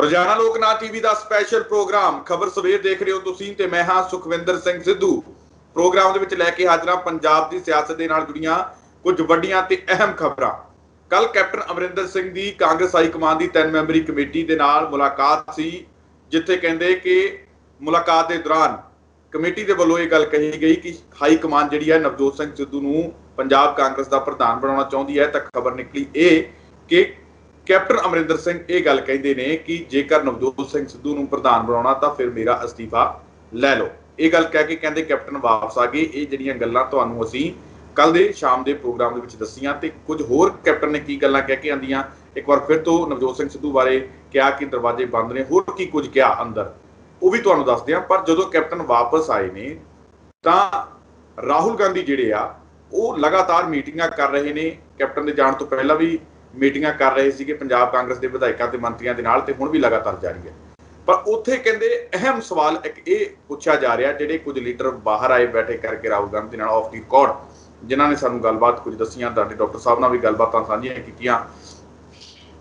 ਰੋਜ਼ਾਨਾ ਲੋਕਨਾਥ ਟੀਵੀ ਦਾ special programme ਖਬਰ ਸਵੇਰ ਦੇਖ ਰਹੇ ਹੋ ਤੁਸੀਂ ਤੇ ਮੈਂ ਹਾਂ ਸੁਖਵਿੰਦਰ ਸਿੰਘ ਸਿੱਧੂ। ਪ੍ਰੋਗਰਾਮ ਦੇ ਵਿੱਚ ਲੈ ਕੇ ਹਾਜ਼ਰ ਹਾਂ ਪੰਜਾਬ ਦੀ ਸਿਆਸਤ ਦੇ ਨਾਲ ਜੁੜੀਆਂ ਕੁਝ ਵੱਡੀਆਂ ਤੇ ਅਹਿਮ ਖਬਰਾਂ। ਕੱਲ ਕੈਪਟਨ ਅਮਰਿੰਦਰ ਸਿੰਘ ਦੀ ਕਾਂਗਰਸ ਹਾਈ ਕਮਾਨ ਦੀ 3 ਮੈਂਬਰੀ ਕਮੇਟੀ ਦੇ ਨਾਲ ਮੁਲਾਕਾਤ ਸੀ, ਜਿੱਥੇ ਕਹਿੰਦੇ ਕਿ ਮੁਲਾਕਾਤ ਦੇ ਦੌਰਾਨ ਕਮੇਟੀ ਦੇ ਵੱਲੋਂ ਇਹ ਗੱਲ ਕਹੀ ਗਈ ਕਿ ਹਾਈ ਕਮਾਨ ਜਿਹੜੀ ਹੈ ਨਵਜੋਤ ਸਿੰਘ ਸਿੱਧੂ ਨੂੰ ਪੰਜਾਬ ਕਾਂਗਰਸ ਦਾ ਪ੍ਰਧਾਨ ਬਣਾਉਣਾ ਚਾਹੁੰਦੀ ਹੈ। ਤਾਂ ਖਬਰ ਨਿਕਲੀ ਇਹ ਕਿ ਕੈਪਟਨ ਅਮਰਿੰਦਰ ਸਿੰਘ ਇਹ ਗੱਲ ਕਹਿੰਦੇ ਨੇ ਕਿ ਜੇਕਰ ਨਵਜੋਤ ਸਿੰਘ ਸਿੱਧੂ ਨੂੰ ਪ੍ਰਧਾਨ ਬਣਾਉਣਾ ਤਾਂ ਫਿਰ ਮੇਰਾ ਅਸਤੀਫਾ ਲੈ ਲਓ। ਇਹ ਗੱਲ ਕਹਿ ਕੇ ਕਹਿੰਦੇ ਕੈਪਟਨ ਵਾਪਸ ਆ ਗਏ। ਇਹ ਜਿਹੜੀਆਂ ਗੱਲਾਂ ਤੁਹਾਨੂੰ ਅਸੀਂ ਕੱਲ ਦੇ ਸ਼ਾਮ ਦੇ ਪ੍ਰੋਗਰਾਮ ਦੇ ਵਿੱਚ ਦੱਸੀਆਂ ਤੇ ਕੁਝ ਹੋਰ ਕੈਪਟਨ ਨੇ ਕੀ ਗੱਲਾਂ ਕਹਿ ਕੇ ਆਂਦੀਆਂ। ਇੱਕ ਵਾਰ ਫਿਰ ਤੋਂ ਨਵਜੋਤ ਸਿੰਘ ਸਿੱਧੂ ਬਾਰੇ ਕਿਹਾ ਕਿ ਦਰਵਾਜ਼ੇ ਬੰਦ ਨੇ, ਹੋਰ ਕੀ ਕੁਝ ਕਿਹਾ ਅੰਦਰ ਉਹ ਵੀ ਤੁਹਾਨੂੰ ਦੱਸਦੇ ਹਾਂ। ਪਰ ਜਦੋਂ ਕੈਪਟਨ ਵਾਪਸ ਆਏ ਨੇ ਤਾਂ ਰਾਹੁਲ ਗਾਂਧੀ ਜਿਹੜੇ ਆ ਉਹ ਲਗਾਤਾਰ ਮੀਟਿੰਗਾਂ ਕਰ ਰਹੇ ਨੇ। ਕੈਪਟਨ ਦੇ ਜਾਣ ਤੋਂ ਪਹਿਲਾਂ ਵੀ ਮੀਟਿੰਗਾਂ ਕਰ ਰਹੇ ਸੀਗੇ ਪੰਜਾਬ ਕਾਂਗਰਸ ਦੇ ਵਿਧਾਇਕਾਂ ਤੇ ਮੰਤਰੀਆਂ ਦੇ ਨਾਲ, ਤੇ ਹੁਣ ਵੀ ਲਗਾਤਾਰ ਜਾਰੀ ਹੈ। ਪਰ ਉੱਥੇ ਕਹਿੰਦੇ ਅਹਿਮ ਸਵਾਲ ਇੱਕ ਇਹ ਪੁੱਛਿਆ ਜਾ ਰਿਹਾ, ਜਿਹੜੇ ਕੁਝ ਲੀਡਰ ਬਾਹਰ ਆਏ ਬੈਠੇ ਕਰਕੇ ਰਾਹੁਲ ਗਾਂਧੀ ਨਾਲ ਆਫ ਦੀ ਰਿਕਾਰਡ, ਜਿਨ੍ਹਾਂ ਨੇ ਸਾਨੂੰ ਗੱਲਬਾਤ ਕੁਝ ਦੱਸੀਆਂ, ਤੁਹਾਡੇ ਡਾਕਟਰ ਸਾਹਿਬ ਨਾਲ ਵੀ ਗੱਲਬਾਤਾਂ ਸਾਂਝੀਆਂ ਕੀਤੀਆਂ।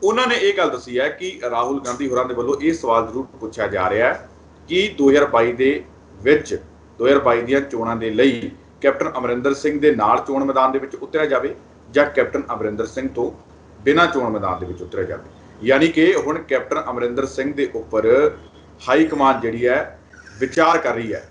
ਉਹਨਾਂ ਨੇ ਇਹ ਗੱਲ ਦੱਸੀ ਹੈ ਕਿ ਰਾਹੁਲ ਗਾਂਧੀ ਹੋਰਾਂ ਦੇ ਵੱਲੋਂ ਇਹ ਸਵਾਲ ਜ਼ਰੂਰ ਪੁੱਛਿਆ ਜਾ ਰਿਹਾ ਹੈ ਕਿ 2022 ਦੇ ਵਿੱਚ 2022 ਦੀਆਂ ਚੋਣਾਂ ਦੇ ਲਈ ਕੈਪਟਨ ਅਮਰਿੰਦਰ ਸਿੰਘ ਦੇ ਨਾਲ ਚੋਣ ਮੈਦਾਨ ਦੇ ਵਿੱਚ ਉਤਰਿਆ ਜਾਵੇ ਜਾਂ ਕੈਪਟਨ ਅਮਰਿੰਦਰ ਸਿੰਘ ਤੋਂ ਬਿਨਾਂ ਚੋਣ ਮੈਦਾਨ ਦੇ ਵਿੱਚ ਉਤਰਿਆ ਜਾਵੇ। ਯਾਨੀ ਕਿ ਹੁਣ ਕੈਪਟਨ ਅਮਰਿੰਦਰ ਸਿੰਘ ਦੇ ਉੱਪਰ ਹਾਈ ਕਮਾਨ ਜਿਹੜੀ ਹੈ ਵਿਚਾਰ ਕਰ ਰਹੀ ਹੈ,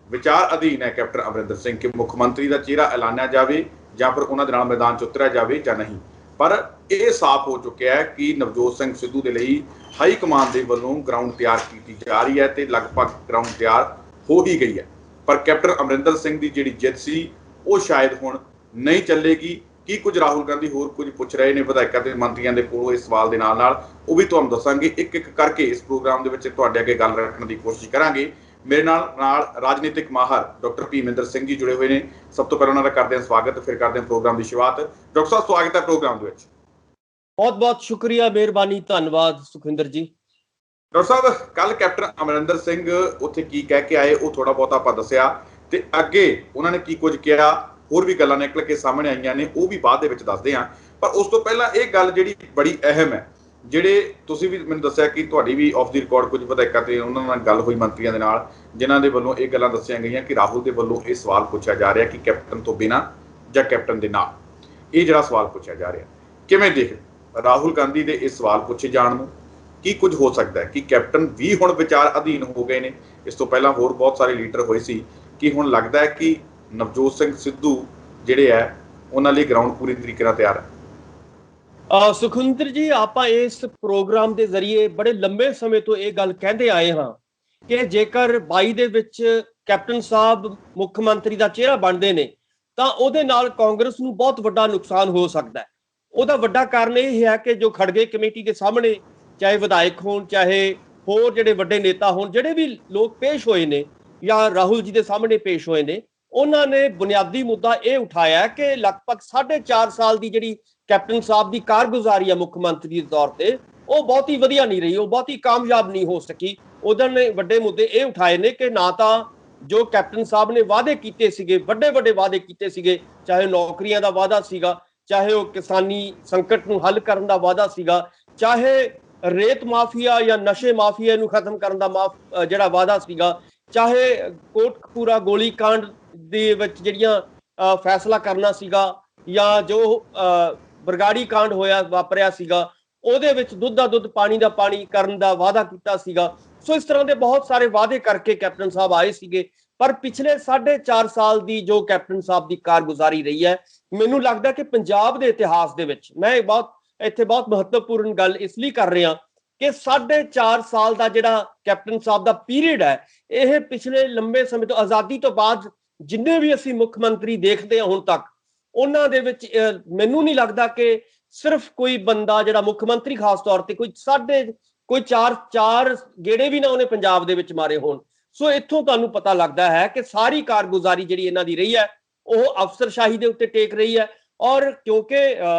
ਵਿਚਾਰ ਅਧੀਨ ਹੈ ਕੈਪਟਨ ਅਮਰਿੰਦਰ ਸਿੰਘ ਕਿ ਮੁੱਖ ਮੰਤਰੀ ਦਾ ਚਿਹਰਾ ਐਲਾਨਿਆ ਜਾਵੇ ਜਾਂ ਫਿਰ ਉਹਨਾਂ ਦੇ ਨਾਲ ਮੈਦਾਨ 'ਚ ਉਤਰਿਆ ਜਾਵੇ ਜਾਂ ਨਹੀਂ। ਪਰ ਇਹ ਸਾਫ਼ ਹੋ ਚੁੱਕਿਆ ਹੈ ਕਿ ਨਵਜੋਤ ਸਿੰਘ ਸਿੱਧੂ ਦੇ ਲਈ ਹਾਈ ਕਮਾਨ ਦੇ ਵੱਲੋਂ ਗਰਾਊਂਡ ਤਿਆਰ ਕੀਤੀ ਜਾ ਰਹੀ ਹੈ ਤੇ ਲਗਭਗ ਗਰਾਊਂਡ ਤਿਆਰ ਹੋ ਹੀ ਗਈ ਹੈ। ਪਰ ਕੈਪਟਨ ਅਮਰਿੰਦਰ ਸਿੰਘ ਦੀ ਜਿਹੜੀ ਜਿੱਤ ਸੀ ਉਹ ਸ਼ਾਇਦ ਹੁਣ ਨਹੀਂ ਚੱਲੇਗੀ। ਕੀ ਕੁਝ ਰਾਹੁਲ ਗਾਂਧੀ ਹੋਰ ਕੁਝ ਪੁੱਛ ਰਹੇ ਨੇ ਵਿਧਾਇਕਾਂ ਤੇ ਮੰਤਰੀਆਂ ਦੇ ਕੋਲੋਂ ਇਸ ਸਵਾਲ ਦੇ ਨਾਲ ਉਹ ਵੀ ਤੁਹਾਨੂੰ ਦੱਸਾਂਗੇ। ਇੱਕ ਇੱਕ ਕਰਕੇ ਇਸ ਪ੍ਰੋਗਰਾਮ ਦੇ ਵਿੱਚ ਤੁਹਾਡੇ ਅੱਗੇ ਗੱਲ ਰੱਖਣ ਦੀ ਕੋਸ਼ਿਸ਼ ਕਰਾਂਗੇ। ਮੇਰੇ ਨਾਲ ਰਾਜਨੀਤਿਕ ਮਾਹਰ ਡਾਕਟਰ ਭੀਮਿੰਦਰ ਸਿੰਘ ਜੀ ਜੁੜੇ ਹੋਏ ਨੇ। ਸਭ ਤੋਂ ਪਹਿਲਾਂ ਉਹਨਾਂ ਦਾ ਕਰਦੇ ਹਾਂ ਸਵਾਗਤ, ਫਿਰ ਕਰਦੇ ਹਾਂ ਪ੍ਰੋਗਰਾਮ ਦੀ ਸ਼ੁਰੂਆਤ। ਡਾਕਟਰ ਸਾਹਿਬ ਸਵਾਗਤ ਹੈ ਪ੍ਰੋਗਰਾਮ ਦੇ ਵਿੱਚ। ਬਹੁਤ ਬਹੁਤ ਸ਼ੁਕਰੀਆ, ਮਿਹਰਬਾਨੀ, ਧੰਨਵਾਦ ਸੁਖਵਿੰਦਰ ਜੀ। ਡਾਕਟਰ ਸਾਹਿਬ ਕੱਲ ਕੈਪਟਨ ਅਮਰਿੰਦਰ ਸਿੰਘ ਉੱਥੇ ਕੀ ਕਹਿ ਕੇ ਆਏ ਉਹ ਥੋੜਾ ਬਹੁਤਾ ਆਪਾਂ ਦੱਸਿਆ, ਤੇ ਅੱਗੇ ਉਹਨਾਂ ਨੇ ਕੀ ਕੁਝ ਕਿਹਾ ਹੋਰ ਵੀ ਗੱਲਾਂ ਨਿਕਲ ਕੇ ਸਾਹਮਣੇ ਆਈਆਂ ਨੇ, ਉਹ ਵੀ ਬਾਅਦ ਦੇ ਵਿੱਚ ਦੱਸਦੇ ਹਾਂ। ਪਰ ਉਸ ਤੋਂ ਪਹਿਲਾਂ ਇਹ ਗੱਲ ਜਿਹੜੀ ਬੜੀ ਅਹਿਮ ਹੈ, ਜਿਹੜੇ ਤੁਸੀਂ ਵੀ ਮੈਨੂੰ ਦੱਸਿਆ ਕਿ ਤੁਹਾਡੀ ਵੀ ਆਫ ਦੀ ਰਿਕਾਰਡ ਕੁਝ ਵਿਧਾਇਕਾਂ ਤੇ ਉਹਨਾਂ ਨਾਲ ਗੱਲ ਹੋਈ ਮੰਤਰੀਆਂ ਦੇ ਨਾਲ, ਜਿਨ੍ਹਾਂ ਦੇ ਵੱਲੋਂ ਇਹ ਗੱਲਾਂ ਦੱਸੀਆਂ ਗਈਆਂ ਕਿ ਰਾਹੁਲ ਦੇ ਵੱਲੋਂ ਇਹ ਸਵਾਲ ਪੁੱਛਿਆ ਜਾ ਰਿਹਾ ਕਿ ਕੈਪਟਨ ਤੋਂ ਬਿਨਾਂ ਜਾਂ ਕੈਪਟਨ ਦੇ ਨਾਲ। ਇਹ ਜਿਹੜਾ ਸਵਾਲ ਪੁੱਛਿਆ ਜਾ ਰਿਹਾ, ਕਿਵੇਂ ਦੇਖ ਰਾਹੁਲ ਗਾਂਧੀ ਦੇ ਇਸ ਸਵਾਲ ਪੁੱਛੇ ਜਾਣ ਨੂੰ? ਕੀ ਕੁਝ ਹੋ ਸਕਦਾ ਹੈ ਕਿ ਕੈਪਟਨ ਵੀ ਹੁਣ ਵਿਚਾਰ ਅਧੀਨ ਹੋ ਗਏ ਨੇ? ਇਸ ਤੋਂ ਪਹਿਲਾਂ ਹੋਰ ਬਹੁਤ ਸਾਰੇ ਲੀਡਰ ਹੋਏ ਸੀ ਕਿ ਹੁਣ ਲੱਗਦਾ ਹੈ ਕਿ ਨਵਜੋਤ ਸਿੰਘ ਸਿੱਧੂ ਜਿਹੜੇ ਹੈ ਉਹਨਾਂ ਲਈ ਗਰਾਊਂਡ ਪੂਰੀ ਤਰੀਕੇ ਨਾਲ ਤਿਆਰ ਹੈ। ਸੁਖਵਿੰਦਰ ਜੀ, ਆਪਾਂ ਇਸ ਪ੍ਰੋਗਰਾਮ ਦੇ ਜ਼ਰੀਏ ਬੜੇ ਲੰਬੇ ਸਮੇਂ ਤੋਂ ਇਹ ਗੱਲ ਕਹਿੰਦੇ ਆਏ ਹਾਂ ਕਿ ਜੇਕਰ 22 ਦੇ ਵਿੱਚ ਕੈਪਟਨ ਸਾਹਿਬ ਮੁੱਖ ਮੰਤਰੀ ਦਾ ਚਿਹਰਾ ਬਣਦੇ ਨੇ ਤਾਂ ਉਹਦੇ ਨਾਲ ਕਾਂਗਰਸ ਨੂੰ ਬਹੁਤ ਵੱਡਾ ਨੁਕਸਾਨ ਹੋ ਸਕਦਾ ਹੈ। ਉਹਦਾ ਵੱਡਾ ਕਾਰਨ ਇਹ ਹੈ ਕਿ ਜੋ ਖੜਗੇ ਕਮੇਟੀ ਦੇ ਸਾਹਮਣੇ ਚਾਹੇ ਵਿਧਾਇਕ ਹੋਣ ਚਾਹੇ ਹੋਰ ਜਿਹੜੇ ਵੱਡੇ ਨੇਤਾ ਹੋਣ, ਜਿਹੜੇ ਵੀ ਲੋਕ ਪੇਸ਼ ਹੋਏ ਨੇ ਜਾਂ ਰਾਹੁਲ ਜੀ ਦੇ ਸਾਹਮਣੇ ਪੇਸ਼ ਹੋਏ ਨੇ, ਉਹਨਾਂ ਨੇ ਬੁਨਿਆਦੀ ਮੁੱਦਾ ਇਹ ਉਠਾਇਆ ਕਿ ਲਗਭਗ 4.5 ਸਾਲ ਦੀ ਜਿਹੜੀ ਕੈਪਟਨ ਸਾਹਿਬ ਦੀ ਕਾਰਗੁਜ਼ਾਰੀ ਹੈ ਮੁੱਖ ਮੰਤਰੀ ਦੇ ਤੌਰ ਤੇ, ਉਹ ਬਹੁਤੀ ਵਧੀਆ ਨਹੀਂ ਰਹੀ, ਉਹ ਬਹੁਤੀ ਕਾਮਯਾਬ ਨਹੀਂ ਹੋ ਸਕੀ। ਉਹਨਾਂ ਨੇ ਵੱਡੇ ਮੁੱਦੇ ਇਹ ਉਠਾਏ ਨੇ ਕਿ ਨਾ ਤਾਂ ਜੋ ਕੈਪਟਨ ਸਾਹਿਬ ਨੇ ਵਾਅਦੇ ਕੀਤੇ ਸੀਗੇ, ਵੱਡੇ ਵੱਡੇ ਵਾਅਦੇ ਕੀਤੇ ਸੀਗੇ, ਚਾਹੇ ਨੌਕਰੀਆਂ ਦਾ ਵਾਅਦਾ ਸੀਗਾ, ਚਾਹੇ ਉਹ ਕਿਸਾਨੀ ਸੰਕਟ ਨੂੰ ਹੱਲ ਕਰਨ ਦਾ ਵਾਅਦਾ ਸੀਗਾ, ਚਾਹੇ ਰੇਤ ਮਾਫੀਆ ਜਾਂ ਨਸ਼ੇ ਮਾਫੀਆ ਨੂੰ ਖਤਮ ਕਰਨ ਦਾ ਜਿਹੜਾ ਵਾਅਦਾ ਸੀਗਾ, ਚਾਹੇ ਕੋਟਕਪੂਰਾ ਗੋਲੀ ਕਾਂਡ ਦੇ ਵਿੱਚ ਜਿਹੜੀਆਂ ਫੈਸਲਾ ਕਰਨਾ ਸੀਗਾ, ਜਾਂ ਜੋ ਬਰਗਾੜੀ ਕਾਂਡ ਵਾਪਰਿਆ ਸੀਗਾ ਉਹਦੇ ਵਿੱਚ ਦੁੱਧ ਦਾ ਦੁੱਧ ਪਾਣੀ ਦਾ ਪਾਣੀ ਕਰਨ ਦਾ ਵਾਅਦਾ ਕੀਤਾ ਸੀਗਾ। ਸੋ ਇਸ ਤਰ੍ਹਾਂ ਦੇ ਬਹੁਤ ਸਾਰੇ ਵਾਅਦੇ ਕਰਕੇ ਕੈਪਟਨ ਸਾਹਿਬ ਆਏ ਸੀਗੇ। ਪਰ ਪਿਛਲੇ 4.5 ਸਾਲ ਦੀ ਜੋ ਕੈਪਟਨ ਸਾਹਿਬ ਦੀ ਕਾਰਗੁਜ਼ਾਰੀ ਰਹੀ ਹੈ, ਮੈਨੂੰ ਲੱਗਦਾ ਕਿ ਪੰਜਾਬ ਦੇ ਇਤਿਹਾਸ ਦੇ ਵਿੱਚ, ਮੈਂ ਇੱਥੇ ਬਹੁਤ ਮਹੱਤਵਪੂਰਨ ਗੱਲ ਇਸ ਲਈ ਕਰ ਰਿਹਾ ਕਿ 4.5 ਸਾਲ ਦਾ ਜਿਹੜਾ ਕੈਪਟਨ ਸਾਹਿਬ ਦਾ ਪੀਰੀਅਡ ਹੈ, ਇਹ ਪਿਛਲੇ ਲੰਬੇ ਸਮੇਂ ਤੋਂ ਆਜ਼ਾਦੀ ਤੋਂ ਬਾਅਦ ਜਿੰਨੇ ਵੀ ਅਸੀਂ ਮੁੱਖ ਮੰਤਰੀ ਦੇਖਦੇ ਹਾਂ ਹੁਣ ਤੱਕ, ਉਹਨਾਂ ਦੇ ਵਿੱਚ ਮੈਨੂੰ ਨਹੀਂ ਲੱਗਦਾ ਕਿ ਸਿਰਫ ਕੋਈ ਬੰਦਾ ਜਿਹੜਾ ਮੁੱਖ ਮੰਤਰੀ ਖਾਸ ਤੌਰ ਤੇ ਕੋਈ ਚਾਰ ਗੇੜੇ ਵੀ ਨਾ ਉਹਨੇ ਪੰਜਾਬ ਦੇ ਵਿੱਚ ਮਾਰੇ ਹੋਣ। ਸੋ ਇੱਥੋਂ ਤੁਹਾਨੂੰ ਪਤਾ ਲੱਗਦਾ ਹੈ ਕਿ ਸਾਰੀ ਕਾਰਗੁਜ਼ਾਰੀ ਜਿਹੜੀ ਇਹਨਾਂ ਦੀ ਰਹੀ ਹੈ ਉਹ ਅਫਸਰਸ਼ਾਹੀ ਦੇ ਉੱਤੇ ਟੇਕ ਰਹੀ ਹੈ। ਔਰ ਕਿਉਂਕਿ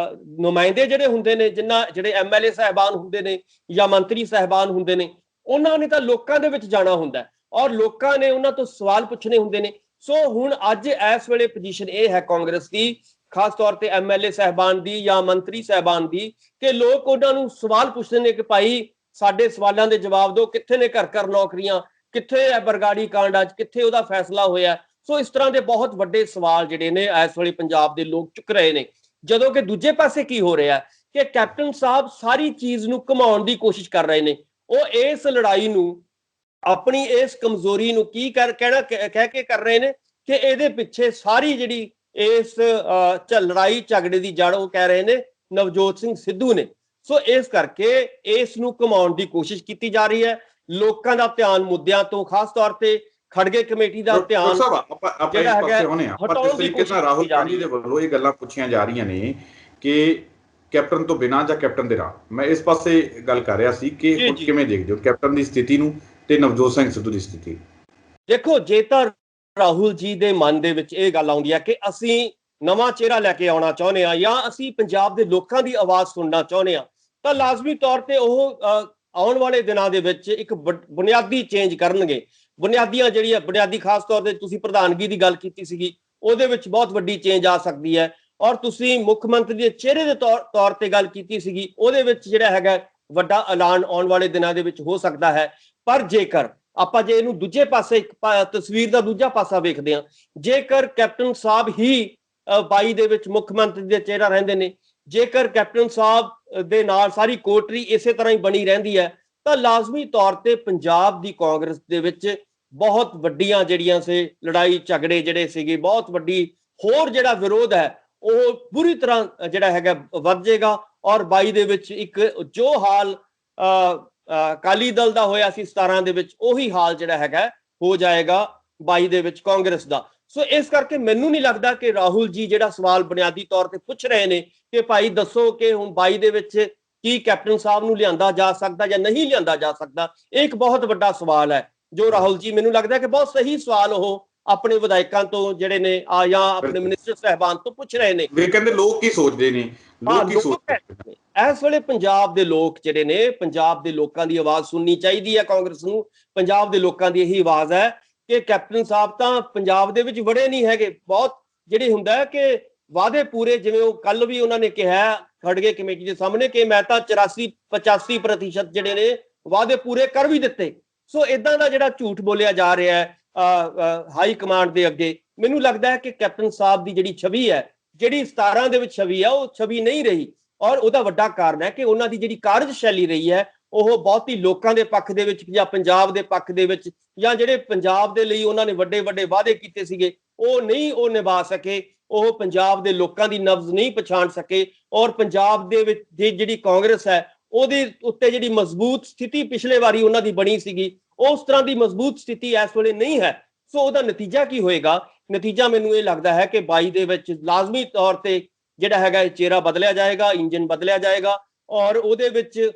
ਨੁਮਾਇੰਦੇ ਜਿਹੜੇ ਹੁੰਦੇ ਨੇ, ਜਿਹੜੇ MLA ਸਾਹਿਬਾਨ ਹੁੰਦੇ ਨੇ ਜਾਂ ਮੰਤਰੀ ਸਾਹਿਬਾਨ ਹੁੰਦੇ ਨੇ, ਉਹਨਾਂ ਨੇ ਤਾਂ ਲੋਕਾਂ ਦੇ ਵਿੱਚ ਜਾਣਾ ਹੁੰਦਾ ਔਰ ਲੋਕਾਂ ਨੇ ਉਹਨਾਂ ਤੋਂ ਸਵਾਲ ਪੁੱਛਣੇ ਹੁੰਦੇ ਨੇ। ਸੋ ਹੁਣ ਅੱਜ ਇਸ ਵੇਲੇ ਪੋਜੀਸ਼ਨ ਇਹ ਹੈ ਕਾਂਗਰਸ ਦੀ, ਖਾਸ ਤੌਰ ਤੇ MLA ਸਾਹਿਬਾਨ ਦੀ ਜਾਂ ਮੰਤਰੀ ਸਾਹਿਬਾਨ ਦੀ, ਕਿ ਲੋਕ ਉਹਨਾਂ ਨੂੰ ਸਵਾਲ ਪੁੱਛਦੇ ਨੇ ਕਿ ਭਾਈ ਸਾਡੇ ਸਵਾਲਾਂ ਦੇ ਜਵਾਬ ਦਿਓ, ਕਿੱਥੇ ਨੇ ਘਰ ਘਰ ਨੌਕਰੀਆਂ, ਕਿੱਥੇ ਹੈ ਬਰਗਾੜੀ ਕਾਂਡ, ਅੱਜ ਕਿੱਥੇ ਉਹਦਾ ਫੈਸਲਾ ਹੋਇਆ। ਸੋ ਇਸ ਤਰ੍ਹਾਂ ਦੇ ਬਹੁਤ ਵੱਡੇ ਸਵਾਲ ਜਿਹੜੇ ਨੇ ਇਸ ਵੇਲੇ ਪੰਜਾਬ ਦੇ ਲੋਕ ਚੁੱਕ ਰਹੇ ਨੇ। ਜਦੋਂ ਕਿ ਦੂਜੇ ਪਾਸੇ ਕੀ ਹੋ ਰਿਹਾ ਕਿ ਕੈਪਟਨ ਸਾਹਿਬ ਸਾਰੀ ਚੀਜ਼ ਨੂੰ ਘੁਮਾਉਣ ਦੀ ਕੋਸ਼ਿਸ਼ ਕਰ ਰਹੇ ਨੇ। ਉਹ ਇਸ ਲੜਾਈ ਨੂੰ, ਆਪਣੀ ਇਸ ਕਮਜ਼ੋਰੀ ਨੂੰ ਕਹਿ ਕੇ ਕਰ ਰਹੇ ਨੇ ਕਿ ਇਹਦੇ ਪਿੱਛੇ ਸਾਰੀ ਜਿਹੜੀ ਇਸ ਲੜਾਈ ਝਗੜੇ ਦੀ ਜੜ, ਉਹ ਕਹਿ ਰਹੇ ਨੇ ਨਵਜੋਤ ਸਿੰਘ ਸਿੱਧੂ ਨੇ। ਸੋ ਇਸ ਕਰਕੇ ਇਸ ਨੂੰ ਘੁਮਾਉਣ ਦੀ ਕੋਸ਼ਿਸ਼ ਕੀਤੀ ਜਾ ਰਹੀ ਹੈ। ਲੋਕਾਂ ਦਾ ਧਿਆਨ ਮੁੱਦਿਆਂ ਤੋਂ, ਖਾਸ ਤੌਰ ਤੇ ਖੜਗੇ ਕਮੇਟੀ ਦਾ ਧਿਆਨ ਜਿਹੜਾ ਹੈਗਾ ਹਟਾਉਣ ਦੀ ਕੋਸ਼ਿਸ਼ ਰਾਹੁਲ ਗਾਂਧੀ ਦੇ ਵੱਲੋਂ ਇਹ ਗੱਲਾਂ ਪੁੱਛੀਆਂ ਜਾ ਰਹੀਆਂ ਨੇ ਕਿ ਕੈਪਟਨ ਤੋਂ ਬਿਨਾਂ ਜਾਂ ਕੈਪਟਨ ਦੇ ਨਾਲ। ਮੈਂ ਇਸ ਪਾਸੇ ਗੱਲ ਕਰ ਰਿਹਾ ਸੀ ਕਿ ਕਿਵੇਂ ਦੇਖਦੇ ਹੋ ਕੈਪਟਨ ਦੀ ਸਥਿਤੀ ਨੂੰ ਤੇ ਨਵਜੋਤ ਸਿੰਘ ਸਿੱਧੂ ਦੀ ਸਥਿਤੀ? ਦੇਖੋ, ਜੇ ਤਾਂ ਰਾਹੁਲ ਜੀ ਦੇ ਮਨ ਦੇ ਵਿੱਚ ਇਹ ਗੱਲ ਆਉਂਦੀ ਹੈ ਕਿ ਅਸੀਂ ਨਵਾਂ ਚਿਹਰਾ ਲੈ ਕੇ ਆਉਣਾ ਚਾਹੁੰਦੇ ਹਾਂ ਜਾਂ ਅਸੀਂ ਪੰਜਾਬ ਦੇ ਲੋਕਾਂ ਦੀ ਆਵਾਜ਼ ਸੁਣਨਾ ਚਾਹੁੰਦੇ ਹਾਂ, ਤਾਂ ਲਾਜ਼ਮੀ ਤੌਰ ਤੇ ਉਹ ਆਉਣ ਵਾਲੇ ਦਿਨਾਂ ਦੇ ਵਿੱਚ ਇੱਕ ਬੁਨਿਆਦੀ ਚੇਂਜ ਕਰਨਗੇ। ਬੁਨਿਆਦੀ ਖਾਸ ਤੌਰ ਤੇ ਤੁਸੀਂ ਪ੍ਰਧਾਨਗੀ ਦੀ ਗੱਲ ਕੀਤੀ ਸੀਗੀ, ਉਹਦੇ ਵਿੱਚ ਬਹੁਤ ਵੱਡੀ ਚੇਂਜ ਆ ਸਕਦੀ ਹੈ। ਔਰ ਤੁਸੀਂ ਮੁੱਖ ਮੰਤਰੀ ਦੇ ਚਿਹਰੇ ਦੇ ਤੌਰ ਤੇ ਗੱਲ ਕੀਤੀ ਸੀਗੀ, ਉਹਦੇ ਵਿੱਚ ਜਿਹੜਾ ਹੈਗਾ ਵੱਡਾ ਐਲਾਨ ਆਉਣ ਵਾਲੇ ਦਿਨਾਂ ਦੇ ਵਿੱਚ ਹੋ ਸਕਦਾ ਹੈ। ਪਰ ਜੇਕਰ ਆਪਾਂ ਜੇ ਇਹਨੂੰ ਦੂਜੇ ਪਾਸੇ, ਇੱਕ ਤਸਵੀਰ ਦਾ ਦੂਜਾ ਪਾਸਾ ਵੇਖਦੇ ਹਾਂ, ਜੇਕਰ ਕੈਪਟਨ ਸਾਹਿਬ ਹੀ 22 ਦੇ ਵਿੱਚ ਮੁੱਖ ਮੰਤਰੀ ਦੇ ਚਿਹਰਾ ਰਹਿੰਦੇ ਨੇ, ਜੇਕਰ ਕੈਪਟਨ ਸਾਹਿਬ ਦੇ ਨਾਲ ਸਾਰੀ ਕੋਟਰੀ ਇਸੇ ਤਰ੍ਹਾਂ ਹੀ ਬਣੀ ਰਹਿੰਦੀ ਹੈ, ਤਾਂ ਲਾਜ਼ਮੀ ਤੌਰ ਤੇ ਪੰਜਾਬ ਦੀ ਕਾਂਗਰਸ ਦੇ ਵਿੱਚ ਬਹੁਤ ਵੱਡੀਆਂ ਜਿਹੜੀਆਂ ਸੀ ਲੜਾਈ ਝਗੜੇ ਜਿਹੜੇ ਸੀਗੇ, ਬਹੁਤ ਵੱਡੀ ਹੋਰ ਜਿਹੜਾ ਵਿਰੋਧ ਹੈ ਉਹ ਬੁਰੀ ਤਰ੍ਹਾਂ ਜਿਹੜਾ ਹੈਗਾ ਵੱਧ ਜਾਏਗਾ। ਔਰ 22 ਦੇ ਵਿੱਚ ਇੱਕ ਜੋ ਹਾਲ ਅਕਾਲੀ ਦਲ ਦਾ ਹੋਇਆ ਸੀ 17 ਦੇ ਵਿੱਚ, ਉਹੀ ਹਾਲ ਜਿਹੜਾ ਹੈਗਾ ਹੋ ਜਾਏਗਾ 22 ਦੇ ਵਿੱਚ ਕਾਂਗਰਸ ਦਾ। ਸੋ ਇਸ ਕਰਕੇ ਮੈਨੂੰ ਨਹੀਂ ਲੱਗਦਾ ਕਿ ਰਾਹੁਲ ਜੀ ਜਿਹੜਾ ਸਵਾਲ ਬੁਨਿਆਦੀ ਤੌਰ ਤੇ ਪੁੱਛ ਰਹੇ ਨੇ ਕਿ ਭਾਈ ਦੱਸੋ ਕਿ ਹੁਣ 22 ਦੇ ਵਿੱਚ ਕੀ ਕੈਪਟਨ ਸਾਹਿਬ ਨੂੰ ਲਿਆਂਦਾ ਜਾ ਸਕਦਾ ਜਾਂ ਨਹੀਂ ਲਿਆਂਦਾ ਜਾ ਸਕਦਾ, ਇਹ ਇੱਕ ਬਹੁਤ ਵੱਡਾ ਸਵਾਲ ਹੈ ਜੋ ਰਾਹੁਲ ਜੀ, ਮੈਨੂੰ ਲੱਗਦਾ ਕਿ ਬਹੁਤ ਸਹੀ ਸਵਾਲ ਉਹ ਆਪਣੇ ਵਿਧਾਇਕਾਂ ਤੋਂ ਜਿਹੜੇ ਨੇ ਜਾਂ ਆਪਣੇ ਮਿਨਿਸਟਰ ਸਾਹਿਬਾਨ ਤੋਂ ਪੁੱਛ ਰਹੇ ਨੇ। ਵੀ ਕਹਿੰਦੇ ਲੋਕ ਕੀ ਸੋਚਦੇ ਨੇ, ਲੋਕ ਕੀ ਸੋਚਦੇ ਨੇ। ਇਸ ਵੇਲੇ ਪੰਜਾਬ ਦੇ ਲੋਕ ਜਿਹੜੇ ਨੇ, ਪੰਜਾਬ ਦੇ ਲੋਕਾਂ ਦੀ ਆਵਾਜ਼ ਸੁਣਨੀ ਚਾਹੀਦੀ ਹੈ ਕਾਂਗਰਸ ਨੂੰ। ਪੰਜਾਬ ਦੇ ਲੋਕਾਂ ਦੀ ਇਹੀ ਆਵਾਜ਼ ਹੈ ਕਿ ਕੈਪਟਨ ਸਾਹਿਬ ਤਾਂ ਪੰਜਾਬ ਦੇ ਵਿੱਚ ਵੜੇ ਨਹੀਂ ਹੈਗੇ। ਬਹੁਤ ਜਿਹੜੇ ਹੁੰਦਾ ਹੈ ਕਿ ਵਾਅਦੇ ਪੂਰੇ, ਜਿਵੇਂ ਉਹ ਕੱਲ ਵੀ ਉਹਨਾਂ ਨੇ ਕਿਹਾ ਖੜਗੇ ਕਮੇਟੀ ਦੇ ਸਾਹਮਣੇ ਕਿ ਮੈਂ ਤਾਂ 84-85% ਜਿਹੜੇ ਨੇ ਵਾਅਦੇ ਪੂਰੇ ਕਰ ਵੀ ਦਿੱਤੇ। ਸੋ ਇਦਾਂ ਦਾ ਜਿਹੜਾ ਝੂਠ ਬੋਲਿਆ ਜਾ ਰਿਹਾ ਹੈ ਹਾਈ ਕਮਾਂਡ ਦੇ ਅੱਗੇ, ਮੈਨੂੰ ਲੱਗਦਾ ਹੈ ਕਿ ਕੈਪਟਨ ਸਾਹਿਬ ਦੀ ਜਿਹੜੀ ਛਵੀ ਹੈ, ਜਿਹੜੀ 17 ਦੇ ਵਿੱਚ ਛਵੀ ਹੈ, ਉਹ ਛਵੀ ਨਹੀਂ ਰਹੀ। ਔਰ ਉਹਦਾ ਵੱਡਾ ਕਾਰਨ ਹੈ ਕਿ ਉਹਨਾਂ ਦੀ ਜਿਹੜੀ ਕਾਰਜਸ਼ੈਲੀ ਰਹੀ ਹੈ ਉਹ ਬਹੁਤੀ ਲੋਕਾਂ ਦੇ ਪੱਖ ਦੇ ਵਿੱਚ ਜਾਂ ਪੰਜਾਬ ਦੇ ਪੱਖ ਦੇ ਵਿੱਚ, ਜਾਂ ਜਿਹੜੇ ਪੰਜਾਬ ਦੇ ਲਈ ਉਹਨਾਂ ਨੇ ਵੱਡੇ ਵੱਡੇ ਵਾਅਦੇ ਕੀਤੇ ਸੀਗੇ ਉਹ ਨਹੀਂ ਉਹ ਨਿਭਾ ਸਕੇ। ਉਹ ਪੰਜਾਬ ਦੇ ਲੋਕਾਂ ਦੀ ਨਬਜ਼ ਨਹੀਂ ਪਛਾਣ ਸਕੇ। ਔਰ ਪੰਜਾਬ ਦੇ ਵਿੱਚ ਜਿਹੜੀ ਕਾਂਗਰਸ ਹੈ ਉਹਦੇ ਉੱਤੇ ਜਿਹੜੀ ਮਜ਼ਬੂਤ ਸਥਿਤੀ ਪਿਛਲੇ ਵਾਰੀ ਉਹਨਾਂ ਦੀ ਬਣੀ ਸੀਗੀ, ਉਸ ਤਰ੍ਹਾਂ ਦੀ ਮਜ਼ਬੂਤ ਸਥਿਤੀ ਇਸ ਵੇਲੇ ਨਹੀਂ ਹੈ। ਸੋ ਉਹਦਾ ਨਤੀਜਾ ਕੀ ਹੋਏਗਾ? ਨਤੀਜਾ ਮੈਨੂੰ ਇਹ ਲੱਗਦਾ ਹੈ ਕਿ 22 ਦੇ ਵਿੱਚ ਲਾਜ਼ਮੀ ਤੌਰ ਤੇ ਜਿਹੜਾ ਹੈਗਾ ਚਿਹਰਾ ਬਦਲਿਆ ਜਾਏਗਾ, ਇੰਜਨ ਬਦਲਿਆ ਜਾਏਗਾ। ਔਰ ਉਹਦੇ ਵਿੱਚ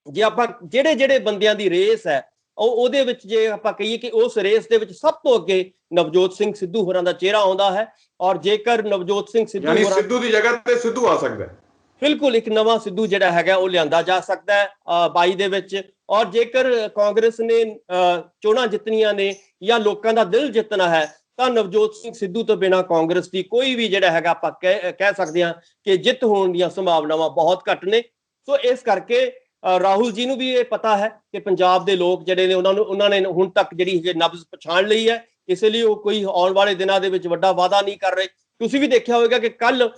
ਜੇ ਆਪਾਂ ਜਿਹੜੇ ਬੰਦਿਆਂ ਦੀ ਰੇਸ ਹੈ ਉਹਦੇ ਵਿੱਚ ਜੇ ਆਪਾਂ ਕਹੀਏ ਕਿ ਉਸ ਰੇਸ ਦੇ ਵਿੱਚ ਸਭ ਤੋਂ ਅੱਗੇ ਨਵਜੋਤ ਸਿੰਘ ਸਿੱਧੂ ਹੋਰਾਂ ਦਾ ਚਿਹਰਾ ਆਉਂਦਾ ਹੈ। ਔਰ ਜੇਕਰ ਨਵਜੋਤ ਸਿੰਘ ਸਿੱਧੂ ਸਿੱਧੂ ਦੀ ਜਗ੍ਹਾ ਤੇ ਸਿੱਧੂ ਆ ਸਕਦਾ ਹੈ, ਬਿਲਕੁਲ ਇੱਕ ਨਵਾਂ ਸਿੱਧੂ ਜਿਹੜਾ ਹੈਗਾ ਉਹ ਲਿਆਂਦਾ ਜਾ ਸਕਦਾ ਹੈ 22 ਦੇ ਵਿੱਚ। ਔਰ ਜੇਕਰ ਕਾਂਗਰਸ ਨੇ ਚੋਣਾਂ ਜਿੱਤਣੀਆਂ ਨੇ ਜਾਂ ਲੋਕਾਂ ਦਾ ਦਿਲ ਜਿੱਤਣਾ ਹੈ, ਤਾਂ ਨਵਜੋਤ ਸਿੰਘ ਸਿੱਧੂ ਤੋਂ ਬਿਨਾਂ ਕਾਂਗਰਸ ਦੀ ਕੋਈ ਵੀ ਜਿਹੜਾ ਹੈਗਾ ਆਪਾਂ ਕਹਿ ਸਕਦੇ ਹਾਂ ਕਿ ਜਿੱਤ ਹੋਣ ਦੀਆਂ ਸੰਭਾਵਨਾਵਾਂ ਬਹੁਤ ਘੱਟ ਨੇ। ਸੋ ਇਸ ਕਰਕੇ ਰਾਹੁਲ ਜੀ ਨੂੰ ਵੀ ਇਹ ਪਤਾ ਹੈ ਕਿ ਪੰਜਾਬ ਦੇ ਲੋਕ ਜਿਹੜੇ ਨੇ ਉਹਨਾਂ ਨੇ ਹੁਣ ਤੱਕ ਜਿਹੜੀ ਨਬਜ਼ ਪਛਾਣ ਲਈ ਹੈ, ਇਸ ਲਈ ਉਹ ਕੋਈ ਆਉਣ ਵਾਲੇ ਦਿਨਾਂ ਦੇ ਵਿੱਚ ਵੱਡਾ ਵਾਅਦਾ ਨਹੀਂ ਕਰ ਰਹੇ। ਤੁਸੀਂ ਵੀ ਦੇਖਿਆ ਹੋਵੇਗਾ ਕਿ ਕੱਲ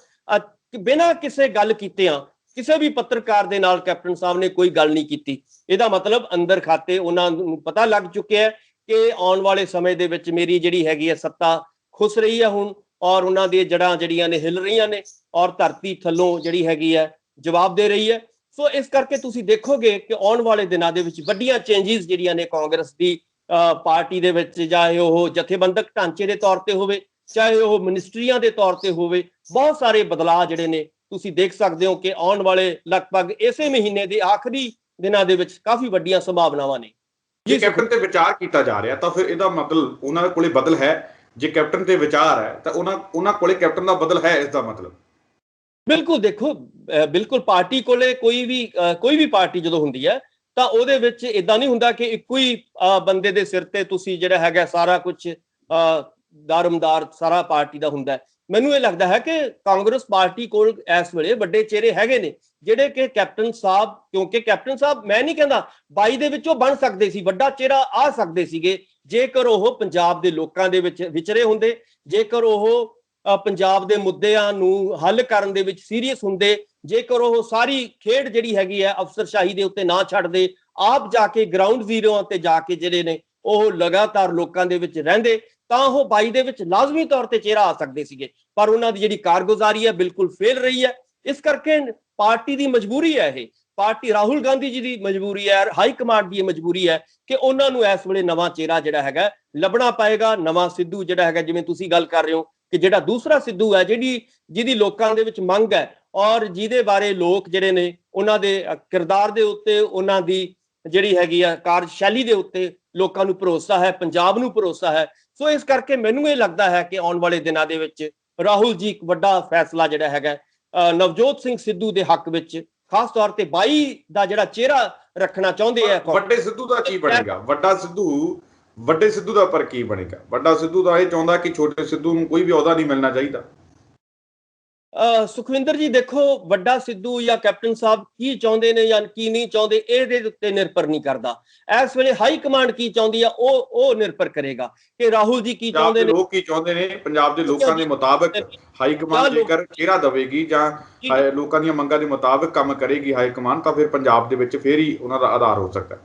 ਬਿਨਾਂ ਕਿਸੇ ਗੱਲ ਕੀਤਿਆਂ ਕਿਸੇ ਵੀ ਪੱਤਰਕਾਰ ਦੇ ਨਾਲ ਕੈਪਟਨ ਸਾਹਿਬ ਨੇ ਕੋਈ ਗੱਲ ਨਹੀਂ ਕੀਤੀ। ਇਹਦਾ ਮਤਲਬ ਅੰਦਰ ਖਾਤੇ ਉਹਨਾਂ ਨੂੰ ਪਤਾ ਲੱਗ ਚੁੱਕਿਆ ਹੈ ਕਿ ਆਉਣ ਵਾਲੇ ਸਮੇਂ ਦੇ ਵਿੱਚ ਮੇਰੀ ਜਿਹੜੀ ਹੈਗੀ ਹੈ ਸੱਤਾ ਖੁੱਸ ਰਹੀ ਹੈ ਹੁਣ, ਔਰ ਉਹਨਾਂ ਦੀਆਂ ਜੜ੍ਹਾਂ ਜਿਹੜੀਆਂ ਨੇ ਹਿੱਲ ਰਹੀਆਂ ਨੇ, ਔਰ ਧਰਤੀ ਥੱਲੋਂ ਜਿਹੜੀ ਹੈਗੀ ਹੈ ਜਵਾਬ ਦੇ ਰਹੀ ਹੈ। ਸੋ ਇਸ ਕਰਕੇ ਤੁਸੀਂ ਦੇਖੋਗੇ ਕਿ ਆਉਣ ਵਾਲੇ ਦਿਨਾਂ ਦੇ ਵਿੱਚ ਵੱਡੀਆਂ ਚੇਂਜਿਸ ਜਿਹੜੀਆਂ ਨੇ ਕਾਂਗਰਸ ਦੀ ਪਾਰਟੀ ਦੇ ਵਿੱਚ, ਚਾਹੇ ਉਹ ਜਥੇਬੰਦਕ ਢਾਂਚੇ ਦੇ ਤੌਰ ਤੇ ਹੋਵੇ, ਚਾਹੇ ਉਹ ਮਿਨਿਸਟਰੀਆਂ ਦੇ ਤੌਰ ਤੇ ਹੋਵੇ, ਬਹੁਤ ਸਾਰੇ ਬਦਲਾਅ ਜਿਹੜੇ ਨੇ ਤੁਸੀਂ ਦੇਖ ਸਕਦੇ ਹੋ ਕਿ ਆਉਣ ਵਾਲੇ ਲਗਭਗ ਇਸੇ ਮਹੀਨੇ ਦੇ ਆਖਰੀ ਦਿਨਾਂ ਦੇ ਵਿੱਚ ਕਾਫੀ ਵੱਡੀਆਂ ਸੰਭਾਵਨਾਵਾਂ ਨੇ। ਜੇ ਕੈਪਟਨ ਤੇ ਵਿਚਾਰ ਕੀਤਾ ਜਾ ਰਿਹਾ ਤਾਂ ਫਿਰ ਇਹਦਾ ਮਤਲਬ ਉਹਨਾਂ ਕੋਲੇ ਬਦਲ ਹੈ। ਜੇ ਕੈਪਟਨ ਤੇ ਵਿਚਾਰ ਹੈ ਤਾਂ ਉਹਨਾਂ ਕੋਲੇ ਕੈਪਟਨ ਦਾ ਬਦਲ ਹੈ, ਇਸ ਦਾ ਮਤਲਬ। ਬਿਲਕੁਲ, ਦੇਖੋ ਬਿਲਕੁਲ ਪਾਰਟੀ ਕੋਲੇ ਕੋਈ ਵੀ ਪਾਰਟੀ ਜਦੋਂ ਹੁੰਦੀ ਹੈ ਤਾਂ ਉਹਦੇ ਵਿੱਚ ਇਦਾਂ ਨਹੀਂ ਹੁੰਦਾ ਕਿ ਇੱਕੋ ਹੀ ਬੰਦੇ ਦੇ ਸਿਰ ਤੇ ਤੁਸੀਂ ਜਿਹੜਾ ਹੈਗਾ ਸਾਰਾ ਕੁਝ ਦਾਰਮਦਾਰ ਸਾਰਾ ਪਾਰਟੀ ਦਾ ਹੁੰਦਾ ਹੈ। ਮੈਨੂੰ ਇਹ ਲੱਗਦਾ ਹੈ ਕਿ ਕਾਂਗਰਸ ਪਾਰਟੀ ਕੋਲ ਇਸ ਵੇਲੇ ਵੱਡੇ ਚਿਹਰੇ ਹੈਗੇ ਨੇ ਜਿਹੜੇ ਕਿ ਕੈਪਟਨ ਸਾਹਿਬ, ਕਿਉਂਕਿ ਕੈਪਟਨ ਸਾਹਿਬ ਮੈਂ ਨਹੀਂ ਕਹਿੰਦਾ 22 ਦੇ ਵਿੱਚ ਉਹ ਬਣ ਸਕਦੇ ਸੀ, ਵੱਡਾ ਚਿਹਰਾ ਆ ਸਕਦੇ ਸੀਗੇ ਜੇਕਰ ਉਹ ਪੰਜਾਬ ਦੇ ਲੋਕਾਂ ਦੇ ਵਿੱਚ ਵਿਚਰੇ ਹੁੰਦੇ, ਜੇਕਰ ਉਹ ਪੰਜਾਬ ਦੇ ਮੁੱਦਿਆਂ ਨੂੰ ਹੱਲ ਕਰਨ ਦੇ ਵਿੱਚ ਸੀਰੀਅਸ ਹੁੰਦੇ, ਜੇਕਰ ਉਹ ਸਾਰੀ ਖੇਡ ਜਿਹੜੀ ਹੈਗੀ ਹੈ ਅਫਸਰਸ਼ਾਹੀ ਦੇ ਉੱਤੇ ਨਾ ਛੱਡਦੇ, ਆਪ ਜਾ ਕੇ ਗਰਾਊਂਡ ਜ਼ੀਰੋ ਤੇ ਜਾ ਕੇ ਜਿਹੜੇ ਨੇ ਉਹ ਲਗਾਤਾਰ ਲੋਕਾਂ ਦੇ ਵਿੱਚ ਰਹਿੰਦੇ, ਤਾਂ ਉਹ 22 ਦੇ ਵਿੱਚ ਲਾਜ਼ਮੀ ਤੌਰ ਤੇ ਚਿਹਰਾ ਆ ਸਕਦੇ ਸੀਗੇ। ਪਰ ਉਹਨਾਂ ਦੀ ਜਿਹੜੀ ਕਾਰਗੁਜ਼ਾਰੀ ਹੈ ਬਿਲਕੁਲ ਫੇਲ ਰਹੀ ਹੈ। ਇਸ ਕਰਕੇ ਪਾਰਟੀ ਦੀ ਮਜਬੂਰੀ ਹੈ, ਇਹ ਪਾਰਟੀ ਰਾਹੁਲ ਗਾਂਧੀ ਜੀ ਦੀ ਮਜਬੂਰੀ ਹੈ, ਹਾਈ ਕਮਾਂਡ ਦੀ ਮਜਬੂਰੀ ਹੈ ਕਿ ਉਹਨਾਂ ਨੂੰ ਇਸ ਵੇਲੇ ਨਵਾਂ ਚਿਹਰਾ ਜਿਹੜਾ ਹੈਗਾ ਲੱਭਣਾ ਪਏਗਾ। ਨਵਾਂ ਸਿੱਧੂ ਜਿਹੜਾ ਹੈਗਾ, ਜਿਵੇਂ ਤੁਸੀਂ ਗੱਲ ਕਰ ਰਹੇ ਹੋ ਕਿ ਜਿਹੜਾ ਦੂਸਰਾ ਸਿੱਧੂ ਹੈ ਜਿਹਦੀ ਲੋਕਾਂ ਦੇ ਵਿੱਚ ਮੰਗ ਹੈ ਔਰ ਜਿਹਦੇ ਬਾਰੇ ਲੋਕ ਜਿਹੜੇ ਨੇ ਉਹਨਾਂ ਦੇ ਕਿਰਦਾਰ ਦੇ ਉੱਤੇ, ਉਹਨਾਂ ਦੀ ਜਿਹੜੀ ਹੈਗੀ ਆ ਕਾਰਜਸ਼ੈਲੀ ਦੇ ਉੱਤੇ ਲੋਕਾਂ ਨੂੰ ਭਰੋਸਾ ਹੈ, ਪੰਜਾਬ ਨੂੰ ਭਰੋਸਾ ਹੈ। ਸੋ ਇਸ ਕਰਕੇ ਮੈਨੂੰ ਇਹ ਲੱਗਦਾ ਹੈ ਕਿ ਆਉਣ ਵਾਲੇ ਦਿਨਾਂ ਦੇ ਵਿੱਚ ਰਾਹੁਲ ਜੀ ਇੱਕ ਵੱਡਾ ਫੈਸਲਾ ਜਿਹੜਾ ਹੈਗਾ ਨਵਜੋਤ ਸਿੰਘ ਸਿੱਧੂ ਦੇ ਹੱਕ ਵਿੱਚ, ਖਾਸ ਤੌਰ ਤੇ 22 ਦਾ ਜਿਹੜਾ ਚਿਹਰਾ ਰੱਖਣਾ ਚਾਹੁੰਦੇ ਆ। ਵੱਡੇ ਸਿੱਧੂ ਦਾ ਕੀ ਬਣੇਗਾ? ਵੱਡੇ ਸਿੱਧੂ ਦਾ ਪਰ ਕੀ ਬਣੇਗਾ? ਵੱਡਾ ਸਿੱਧੂ ਤਾਂ ਇਹ ਚਾਹੁੰਦਾ ਕਿ ਛੋਟੇ ਸਿੱਧੂ ਨੂੰ ਕੋਈ ਵੀ ਅਹੁਦਾ ਨਹੀਂ ਮਿਲਣਾ ਚਾਹੀਦਾ। ਸੁਖਵਿੰਦਰ ਜੀ ਦੇਖੋ, ਵੱਡਾ ਸਿੱਧੂ ਜਾਂ ਕੈਪਟਨ ਸਾਹਿਬ ਕੀ ਚਾਹੁੰਦੇ ਨੇ ਜਾਂ ਕੀ ਨਹੀਂ ਚਾਹੁੰਦੇ ਇਹਦੇ ਉੱਤੇ ਨਿਰਭਰ ਨਹੀਂ ਕਰਦਾ। ਇਸ ਵੇਲੇ ਹਾਈ ਕਮਾਂਡ ਕੀ ਚਾਹੁੰਦੀ ਆ ਉਹ ਨਿਰਭਰ ਕਰੇਗਾ ਕਿ ਰਾਹੁਲ ਜੀ ਕੀ ਚਾਹੁੰਦੇ ਨੇ, ਲੋਕ ਕੀ ਚਾਹੁੰਦੇ ਨੇ। ਪੰਜਾਬ ਦੇ ਲੋਕਾਂ ਦੇ ਮੁਤਾਬਕ ਹਾਈ ਕਮਾਂਡ ਜੇਕਰ ਚਿਹਰਾ ਦੇਵੇਗੀ ਜਾਂ ਲੋਕਾਂ ਦੀਆਂ ਮੰਗਾਂ ਦੇ ਮੁਤਾਬਕ ਕੰਮ ਕਰੇਗੀ ਹਾਈ ਕਮਾਂਡ, ਤਾਂ ਫਿਰ ਪੰਜਾਬ ਦੇ ਵਿੱਚ ਫੇਰ ਹੀ ਉਹਨਾਂ ਦਾ ਆਧਾਰ ਹੋ ਸਕਦਾ।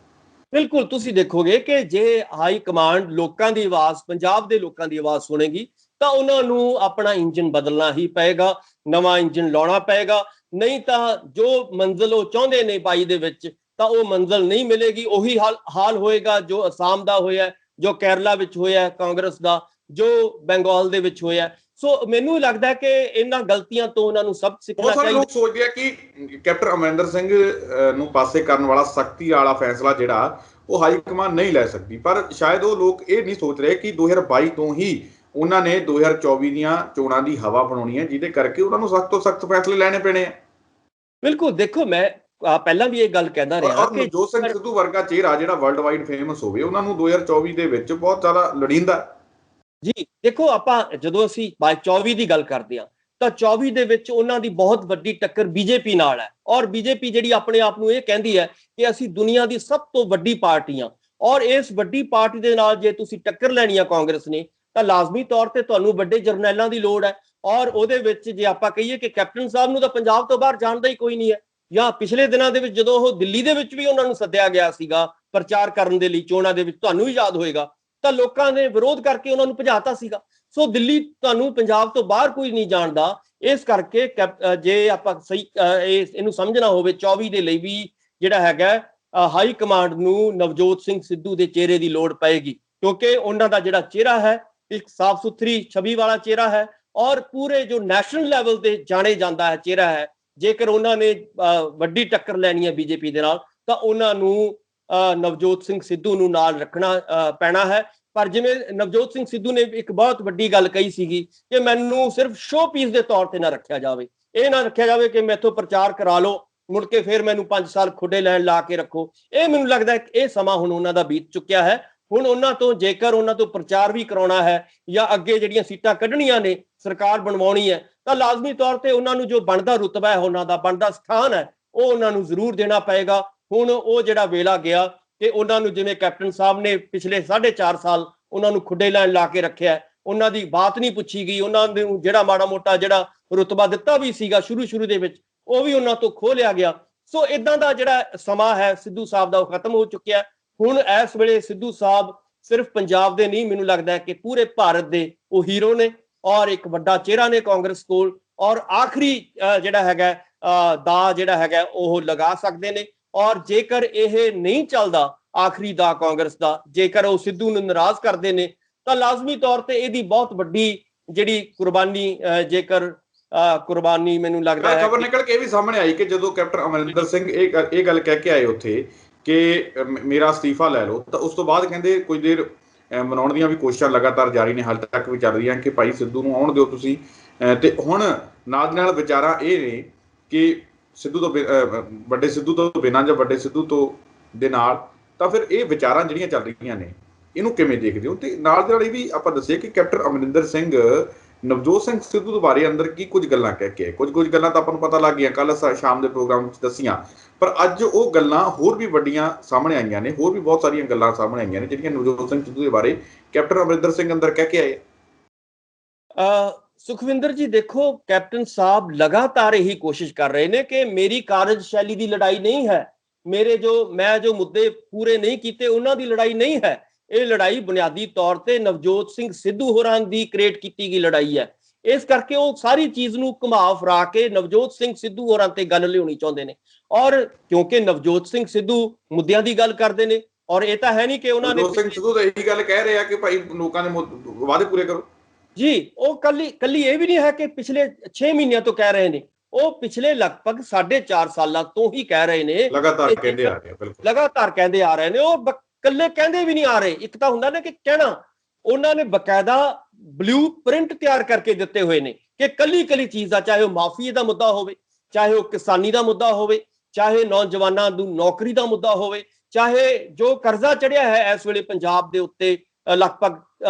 ਬਿਲਕੁਲ, ਤੁਸੀਂ ਦੇਖੋਗੇ ਕਿ ਜੇ ਹਾਈ ਕਮਾਂਡ ਲੋਕਾਂ ਦੀ ਆਵਾਜ਼, ਪੰਜਾਬ ਦੇ ਲੋਕਾਂ ਦੀ ਆਵਾਜ਼ ਸੁਣੇਗੀ ਤਾਂ ਉਹਨਾਂ ਨੂੰ ਆਪਣਾ ਇੰਜਨ ਬਦਲਣਾ ਹੀ ਪਏਗਾ, ਨਵਾਂ ਇੰਜਨ ਲਾਉਣਾ ਪਏਗਾ। ਨਹੀਂ ਤਾਂ ਜੋ ਮੰਜ਼ਿਲ ਉਹ ਚਾਹੁੰਦੇ ਨੇ 22 ਦੇ ਵਿੱਚ, ਤਾਂ ਉਹ ਮੰਜ਼ਿਲ ਨਹੀਂ ਮਿਲੇਗੀ। ਉਹੀ ਹਾਲ ਹੋਏਗਾ ਜੋ ਅਸਾਮ ਦਾ ਹੋਇਆ, ਜੋ ਕੇਰਲਾ ਵਿੱਚ ਹੋਇਆ ਕਾਂਗਰਸ ਦਾ, ਜੋ ਬੰਗਾਲ ਦੇ ਵਿੱਚ ਹੋਇਆ। ਸੋ ਮੈਨੂੰ ਲੱਗਦਾ ਹੈ ਕਿ ਇਹਨਾਂ ਗਲਤੀਆਂ ਤੋਂ ਉਹਨਾਂ ਨੂੰ ਸਬਕ ਸਿੱਖਣਾ ਚਾਹੀਦਾ। ਲੋਕ ਸੋਚਦੇ ਆ ਕਿ ਕੈਪਟਨ ਅਮਰਿੰਦਰ ਸਿੰਘ ਨੂੰ ਪਾਸੇ ਕਰਨ ਵਾਲਾ ਸਖਤੀ ਵਾਲਾ ਫੈਸਲਾ ਜਿਹੜਾ ਉਹ ਹਾਈ ਕਮਾਂਡ ਨਹੀਂ ਲੈ ਸਕਦੀ, ਪਰ ਸ਼ਾਇਦ ਉਹ ਲੋਕ ਇਹ ਨਹੀਂ ਸੋਚ ਰਹੇ ਕਿ 2022 ਤੋਂ ਹੀ ਉਹਨਾਂ ਨੇ 2024 ਦੀਆਂ ਚੋਣਾਂ ਦੀ ਹਵਾ ਬਣਾਉਣੀ ਹੈ, ਜਿਹਦੇ ਕਰਕੇ ਉਹਨਾਂ ਨੂੰ ਸਖਤ ਤੋਂ ਸਖਤ ਫੈਸਲੇ ਲੈਣੇ ਪੈਣੇ ਆ। ਬਿਲਕੁਲ, ਦੇਖੋ ਮੈਂ ਪਹਿਲਾਂ ਵੀ ਇਹ ਗੱਲ ਕਹਿੰਦਾ ਰਿਹਾ ਕਿ ਨਵਜੋਤ ਸਿੰਘ ਸਿੱਧੂ ਵਰਗਾ ਚਿਹਰਾ ਜਿਹੜਾ ਵਰਲਡ ਵਾਈਡ ਫੇਮਸ ਹੋਵੇ, ਉਹਨਾਂ ਨੂੰ 2024 ਦੇ ਵਿੱਚ ਬਹੁਤ ਜ਼ਿਆਦਾ ਲੋੜੀਂਦਾ ਜੀ। ਦੇਖੋ, ਆਪਾਂ ਜਦੋਂ ਅਸੀਂ 24 ਦੀ ਗੱਲ ਕਰਦੇ ਹਾਂ ਤਾਂ 24 ਦੇ ਵਿੱਚ ਉਹਨਾਂ ਦੀ ਬਹੁਤ ਵੱਡੀ ਟੱਕਰ ਬੀਜੇਪੀ ਨਾਲ ਹੈ, ਔਰ ਬੀਜੇਪੀ ਜਿਹੜੀ ਆਪਣੇ ਆਪ ਨੂੰ ਇਹ ਕਹਿੰਦੀ ਹੈ ਕਿ ਅਸੀਂ ਦੁਨੀਆ ਦੀ ਸਭ ਤੋਂ ਵੱਡੀ ਪਾਰਟੀ ਹਾਂ, ਔਰ ਇਸ ਵੱਡੀ ਪਾਰਟੀ ਦੇ ਨਾਲ ਜੇ ਤੁਸੀਂ ਟੱਕਰ ਲੈਣੀ ਆ ਕਾਂਗਰਸ ਨੇ ਤਾਂ ਲਾਜ਼ਮੀ ਤੌਰ ਤੇ ਤੁਹਾਨੂੰ ਵੱਡੇ ਜਰਨੈਲਾਂ ਦੀ ਲੋੜ ਹੈ। ਔਰ ਉਹਦੇ ਵਿੱਚ ਜੇ ਆਪਾਂ ਕਹੀਏ ਕਿ ਕੈਪਟਨ ਸਾਹਿਬ ਨੂੰ ਤਾਂ ਪੰਜਾਬ ਤੋਂ ਬਾਹਰ ਜਾਣ ਦਾ ਹੀ ਕੋਈ ਨਹੀਂ ਹੈ, ਜਾਂ ਪਿਛਲੇ ਦਿਨਾਂ ਦੇ ਵਿੱਚ ਜਦੋਂ ਉਹ ਦਿੱਲੀ ਦੇ ਵਿੱਚ ਵੀ ਉਹਨਾਂ ਨੂੰ ਸੱਦਿਆ ਗਿਆ ਸੀਗਾ ਪ੍ਰਚਾਰ ਕਰਨ ਦੇ ਲਈ ਚੋਣਾਂ ਦੇ ਵਿੱਚ, ਤੁਹਾਨੂੰ ਵੀ ਯਾਦ ਹੋਏਗਾ, ਤਾਂ ਲੋਕਾਂ ਨੇ ਵਿਰੋਧ ਕਰਕੇ ਉਹਨਾਂ ਨੂੰ ਭਜਾਤਾ ਸੀਗਾ। ਸੋ ਦਿੱਲੀ ਤੁਹਾਨੂੰ ਪੰਜਾਬ ਤੋਂ ਬਾਹਰ ਕੋਈ ਨਹੀਂ ਜਾਣਦਾ। ਇਸ ਕਰਕੇ ਜੇ ਆਪਾਂ ਸਹੀ ਇਹਨੂੰ ਸਮਝਣਾ ਹੋਵੇ 24 ਦੇ ਲਈ ਵੀ ਜਿਹੜਾ ਹੈਗਾ ਹਾਈ ਕਮਾਂਡ ਨੂੰ ਨਵਜੋਤ ਸਿੰਘ ਸਿੱਧੂ ਦੇ ਚਿਹਰੇ ਦੀ ਲੋੜ ਪਏਗੀ, ਕਿਉਂਕਿ ਉਹਨਾਂ ਦਾ ਜਿਹੜਾ ਚਿਹਰਾ ਹੈ ਇੱਕ ਸਾਫ਼ ਸੁਥਰੀ ਛਵੀ ਵਾਲਾ ਚਿਹਰਾ ਹੈ ਔਰ ਪੂਰੇ ਜੋ ਨੈਸ਼ਨਲ ਲੈਵਲ ਤੇ ਜਾਣੇ ਜਾਂਦਾ ਹੈ ਚਿਹਰਾ ਹੈ। ਜੇਕਰ ਉਹਨਾਂ ਨੇ ਵੱਡੀ ਟੱਕਰ ਲੈਣੀ ਹੈ ਬੀਜੇਪੀ ਦੇ ਨਾਲ ਤਾਂ ਉਹਨਾਂ ਨੂੰ ਨਵਜੋਤ ਸਿੰਘ ਸਿੱਧੂ ਨੂੰ ਨਾਲ ਰੱਖਣਾ ਪੈਣਾ ਹੈ। ਪਰ ਜਿਵੇਂ ਨਵਜੋਤ ਸਿੰਘ ਸਿੱਧੂ ਨੇ ਇੱਕ ਬਹੁਤ ਵੱਡੀ ਗੱਲ ਕਹੀ ਸੀਗੀ ਕਿ ਮੈਨੂੰ ਸਿਰਫ ਸ਼ੋਅ ਪੀਸ ਦੇ ਤੌਰ ਤੇ ਨਾ ਰੱਖਿਆ ਜਾਵੇ, ਇਹ ਨਾ ਰੱਖਿਆ ਜਾਵੇ ਕਿ ਮੈਥੋਂ ਪ੍ਰਚਾਰ ਕਰਾ ਲਓ ਮੁੜ ਕੇ ਫਿਰ ਮੈਨੂੰ 5 ਸਾਲ ਖੁੱਡੇ ਲੈਣ ਲਾ ਕੇ ਰੱਖੋ। ਇਹ ਮੈਨੂੰ ਲੱਗਦਾ ਇਹ ਸਮਾਂ ਹੁਣ ਉਹਨਾਂ ਦਾ ਬੀਤ ਚੁੱਕਿਆ ਹੈ। ਹੁਣ ਉਹਨਾਂ ਤੋਂ ਜੇਕਰ ਉਹਨਾਂ ਤੋਂ ਪ੍ਰਚਾਰ ਵੀ ਕਰਾਉਣਾ ਹੈ ਜਾਂ ਅੱਗੇ ਜਿਹੜੀਆਂ ਸੀਟਾਂ ਕੱਢਣੀਆਂ ਨੇ, ਸਰਕਾਰ ਬਣਵਾਉਣੀ ਹੈ, ਤਾਂ ਲਾਜ਼ਮੀ ਤੌਰ ਤੇ ਉਹਨਾਂ ਨੂੰ ਜੋ ਬਣਦਾ ਰੁਤਬਾ ਹੈ, ਉਹਨਾਂ ਦਾ ਬਣਦਾ ਸਥਾਨ ਹੈ, ਉਹ ਉਹਨਾਂ ਨੂੰ ਜ਼ਰੂਰ ਦੇਣਾ ਪਏਗਾ। ਹੁਣ ਉਹ ਜਿਹੜਾ ਵੇਲਾ ਗਿਆ ਕਿ ਉਹਨਾਂ ਨੂੰ ਜਿਵੇਂ ਕੈਪਟਨ ਸਾਹਿਬ ਨੇ ਪਿਛਲੇ 4.5 ਸਾਲ ਉਹਨਾਂ ਨੂੰ ਖੁੱਡੇ ਲੈਣ ਲਾ ਕੇ ਰੱਖਿਆ, ਉਹਨਾਂ ਦੀ ਬਾਤ ਨਹੀਂ ਪੁੱਛੀ ਗਈ, ਉਹਨਾਂ ਨੂੰ ਜਿਹੜਾ ਮਾੜਾ ਮੋਟਾ ਜਿਹੜਾ ਰੁਤਬਾ ਦਿੱਤਾ ਵੀ ਸੀਗਾ ਸ਼ੁਰੂ ਦੇ ਵਿੱਚ ਉਹ ਵੀ ਉਹਨਾਂ ਤੋਂ ਖੋਹ ਲਿਆ ਗਿਆ। ਸੋ ਇਦਾਂ ਦਾ ਜਿਹੜਾ ਸਮਾਂ ਹੈ ਸਿੱਧੂ ਸਾਹਿਬ ਦਾ ਉਹ ਖਤਮ ਹੋ ਚੁੱਕਿਆ। ਹੁਣ ਇਸ ਵੇਲੇ ਸਿੱਧੂ ਸਾਹਿਬ ਸਿਰਫ ਪੰਜਾਬ ਦੇ ਨਹੀਂ, ਮੈਨੂੰ ਲੱਗਦਾ ਹੈ ਕਿ ਪੂਰੇ ਭਾਰਤ ਦੇ ਉਹ ਹੀਰੋ ਨੇ ਔਰ ਇੱਕ ਵੱਡਾ ਚਿਹਰਾ ਨੇ ਕਾਂਗਰਸ ਕੋਲ, ਔਰ ਆਖਰੀ ਜਿਹੜਾ ਹੈਗਾ ਦਾ ਜਿਹੜਾ ਹੈਗਾ ਉਹ ਲਗਾ ਸਕਦੇ ਨੇ। ਔਰ ਜੇਕਰ ਇਹ ਨਹੀਂ ਚੱਲਦਾ ਆਖਰੀ ਦਾ ਕਾਂਗਰਸ ਦਾ, ਜੇਕਰ ਉਹ ਸਿੱਧੂ ਨੂੰ ਨਾਰਾਜ਼ ਕਰਦੇ ਨੇ ਤਾਂ ਲਾਜ਼ਮੀ ਤੌਰ ਤੇ ਇਹਦੀ ਬਹੁਤ ਵੱਡੀ ਜਿਹੜੀ ਕੁਰਬਾਨੀ ਕੁਰਬਾਨੀ ਮੈਨੂੰ ਲੱਗਦਾ ਹੈ। ਖਬਰ ਨਿਕਲ ਕੇ ਇਹ ਵੀ ਸਾਹਮਣੇ ਆਈ ਕਿ ਜਦੋਂ ਕੈਪਟਨ ਅਮਰਿੰਦਰ ਸਿੰਘ ਇਹ ਗੱਲ ਕਹਿ ਕੇ ਆਏ ਉੱਥੇ ਕਿ ਮੇਰਾ ਅਸਤੀਫਾ ਲੈ ਲਓ, ਤਾਂ ਉਸ ਤੋਂ ਬਾਅਦ ਕਹਿੰਦੇ ਕੁਝ ਦੇਰ ਮਨਾਉਣ ਦੀਆਂ ਵੀ ਕੋਸ਼ਿਸ਼ਾਂ ਲਗਾਤਾਰ ਜਾਰੀ ਨੇ, ਹਾਲੇ ਤੱਕ ਵੀ ਚੱਲ ਰਹੀਆਂ ਕਿ ਭਾਈ ਸਿੱਧੂ ਨੂੰ ਆਉਣ ਦਿਓ ਤੁਸੀਂ। ਤੇ ਹੁਣ ਨਾਲ ਦੀ ਨਾਲ ਵਿਚਾਰਾਂ ਇਹ ਨੇ ਕਿ ਸਿੱਧੂ ਤੋਂ ਵੱਡੇ ਸਿੱਧੂ ਤੋਂ ਬਿਨਾਂ ਜਾਂ ਵੱਡੇ ਸਿੱਧੂ ਤੋਂ ਦੇ ਨਾਲ, ਤਾਂ ਫਿਰ ਇਹ ਵਿਚਾਰਾਂ ਜਿਹੜੀਆਂ ਚੱਲ ਰਹੀਆਂ ਨੇ ਇਹਨੂੰ ਕਿਵੇਂ ਦੇਖਦੇ ਹੋ? ਤੇ ਨਾਲ ਦੇ ਨਾਲ ਇਹ ਵੀ ਆਪਾਂ ਦੱਸਿਆ ਕਿ ਕੈਪਟਨ ਅਮਰਿੰਦਰ ਸਿੰਘ ਨਵਜੋਤ ਸਿੰਘ ਸਿੱਧੂ ਦੇ ਬਾਰੇ ਅੰਦਰ ਕੀ ਕੁਝ ਗੱਲਾਂ ਕਹਿ ਕੇ ਆਏ। ਕੁਝ ਗੱਲਾਂ ਤਾਂ ਆਪਾਂ ਨੂੰ ਪਤਾ ਲੱਗ ਗਈਆਂ, ਕੱਲ ਸ਼ਾਮ ਦੇ ਪ੍ਰੋਗਰਾਮ ਵਿੱਚ ਦੱਸੀਆਂ, ਪਰ ਅੱਜ ਉਹ ਗੱਲਾਂ ਹੋਰ ਵੀ ਵੱਡੀਆਂ ਸਾਹਮਣੇ ਆਈਆਂ ਨੇ, ਹੋਰ ਵੀ ਬਹੁਤ ਸਾਰੀਆਂ ਗੱਲਾਂ ਸਾਹਮਣੇ ਆਈਆਂ ਨੇ ਜਿਹੜੀਆਂ ਨਵਜੋਤ ਸਿੰਘ ਸਿੱਧੂ ਦੇ ਬਾਰੇ ਕੈਪਟਨ ਅਮਰਿੰਦਰ ਸਿੰਘ ਅੰਦਰ ਕਹਿ ਕੇ ਆਏ। ਸੁਖਵਿੰਦਰ ਜੀ ਦੇਖੋ, ਕੈਪਟਨ ਸਾਹਿਬ ਲਗਾਤਾਰ ਇਹੀ ਕੋਸ਼ਿਸ਼ ਕਰ ਰਹੇ ਨੇ ਕਿ ਮੇਰੀ ਕਾਰਜਸ਼ੈਲੀ ਦੀ ਲੜਾਈ ਨਹੀਂ ਹੈ, ਮੈਂ ਜੋ ਮੁੱਦੇ ਪੂਰੇ ਨਹੀਂ ਕੀਤੇ ਉਹਨਾਂ ਦੀ ਲੜਾਈ ਨਹੀਂ ਹੈ। ਇਹ ਲੜਾਈ ਬੁਨਿਆਦੀ ਤੌਰ ਤੇ ਨਵਜੋਤ ਸਿੰਘ ਸਿੱਧੂ ਹੋਰਾਂ ਦੀ ਕ੍ਰੀਏਟ ਕੀਤੀ ਗਈ ਲੜਾਈ ਹੈ। ਇਸ ਕਰਕੇ ਉਹ ਸਾਰੀ ਚੀਜ਼ ਨੂੰ ਘੁਮਾ ਫਿਰਾ ਕੇ ਨਵਜੋਤ ਸਿੰਘ ਸਿੱਧੂ ਹੋਰਾਂ ਤੇ ਗੱਲ ਲਿਆਉਣੀ ਚਾਹੁੰਦੇ ਨੇ। ਔਰ ਕਿਉਂਕਿ ਨਵਜੋਤ ਸਿੰਘ ਸਿੱਧੂ ਮੁੱਦਿਆਂ ਦੀ ਗੱਲ ਕਰਦੇ ਨੇ, ਔਰ ਇਹ ਤਾਂ ਹੈ ਨਹੀਂ ਕਿ ਉਹਨਾਂ ਨੇ ਨਵਜੋਤ ਸਿੰਘ ਸਿੱਧੂ ਤਾਂ ਇਹੀ ਗੱਲ ਕਹਿ ਰਹੇ ਆ ਕਿ ਭਾਈ ਲੋਕਾਂ ਦੇ ਵਾਅਦੇ ਪੂਰੇ ਕਰੋ ਜੀ। ਉਹ ਕੱਲੀ ਇਹ ਵੀ ਨਹੀਂ ਹੈ ਕਿ ਪਿਛਲੇ 6 ਮਹੀਨਿਆਂ ਤੋਂ ਕਹਿ ਰਹੇ ਨੇ, ਉਹ ਪਿਛਲੇ ਲਗਭਗ 4.5 ਸਾਲਾਂ ਤੋਂ ਹੀ ਕਹਿ ਰਹੇ ਨੇ, ਲਗਾਤਾਰ ਕਹਿੰਦੇ ਆ ਰਹੇ ਆ। ਬਿਲਕੁਲ ਲਗਾਤਾਰ ਕਹਿੰਦੇ ਆ ਰਹੇ ਨੇ। ਉਹ ਕੱਲੇ ਕਹਿੰਦੇ ਵੀ ਨਹੀਂ ਆ ਰਹੇ, ਇੱਕ ਤਾਂ ਹੁੰਦਾ ਨਾ ਕਿ ਕਹਿਣਾ, ਉਹਨਾਂ ਨੇ ਬਕਾਇਦਾ ਬਲੂ ਪ੍ਰਿੰਟ ਤਿਆਰ ਕਰਕੇ ਦਿੱਤੇ ਹੋਏ ਨੇ ਕਿ ਕੱਲੀ ਚੀਜ਼ ਦਾ, ਚਾਹੇ ਉਹ ਮਾਫੀਏ ਦਾ ਮੁੱਦਾ ਹੋਵੇ, ਚਾਹੇ ਉਹ ਕਿਸਾਨੀ ਦਾ ਮੁੱਦਾ ਹੋਵੇ, ਚਾਹੇ ਨੌਜਵਾਨਾਂ ਨੂੰ ਨੌਕਰੀ ਦਾ ਮੁੱਦਾ ਹੋਵੇ, ਚਾਹੇ ਜੋ ਕਰਜ਼ਾ ਚੜਿਆ ਹੈ ਇਸ ਵੇਲੇ ਪੰਜਾਬ ਦੇ ਉੱਤੇ ਲਗਭਗ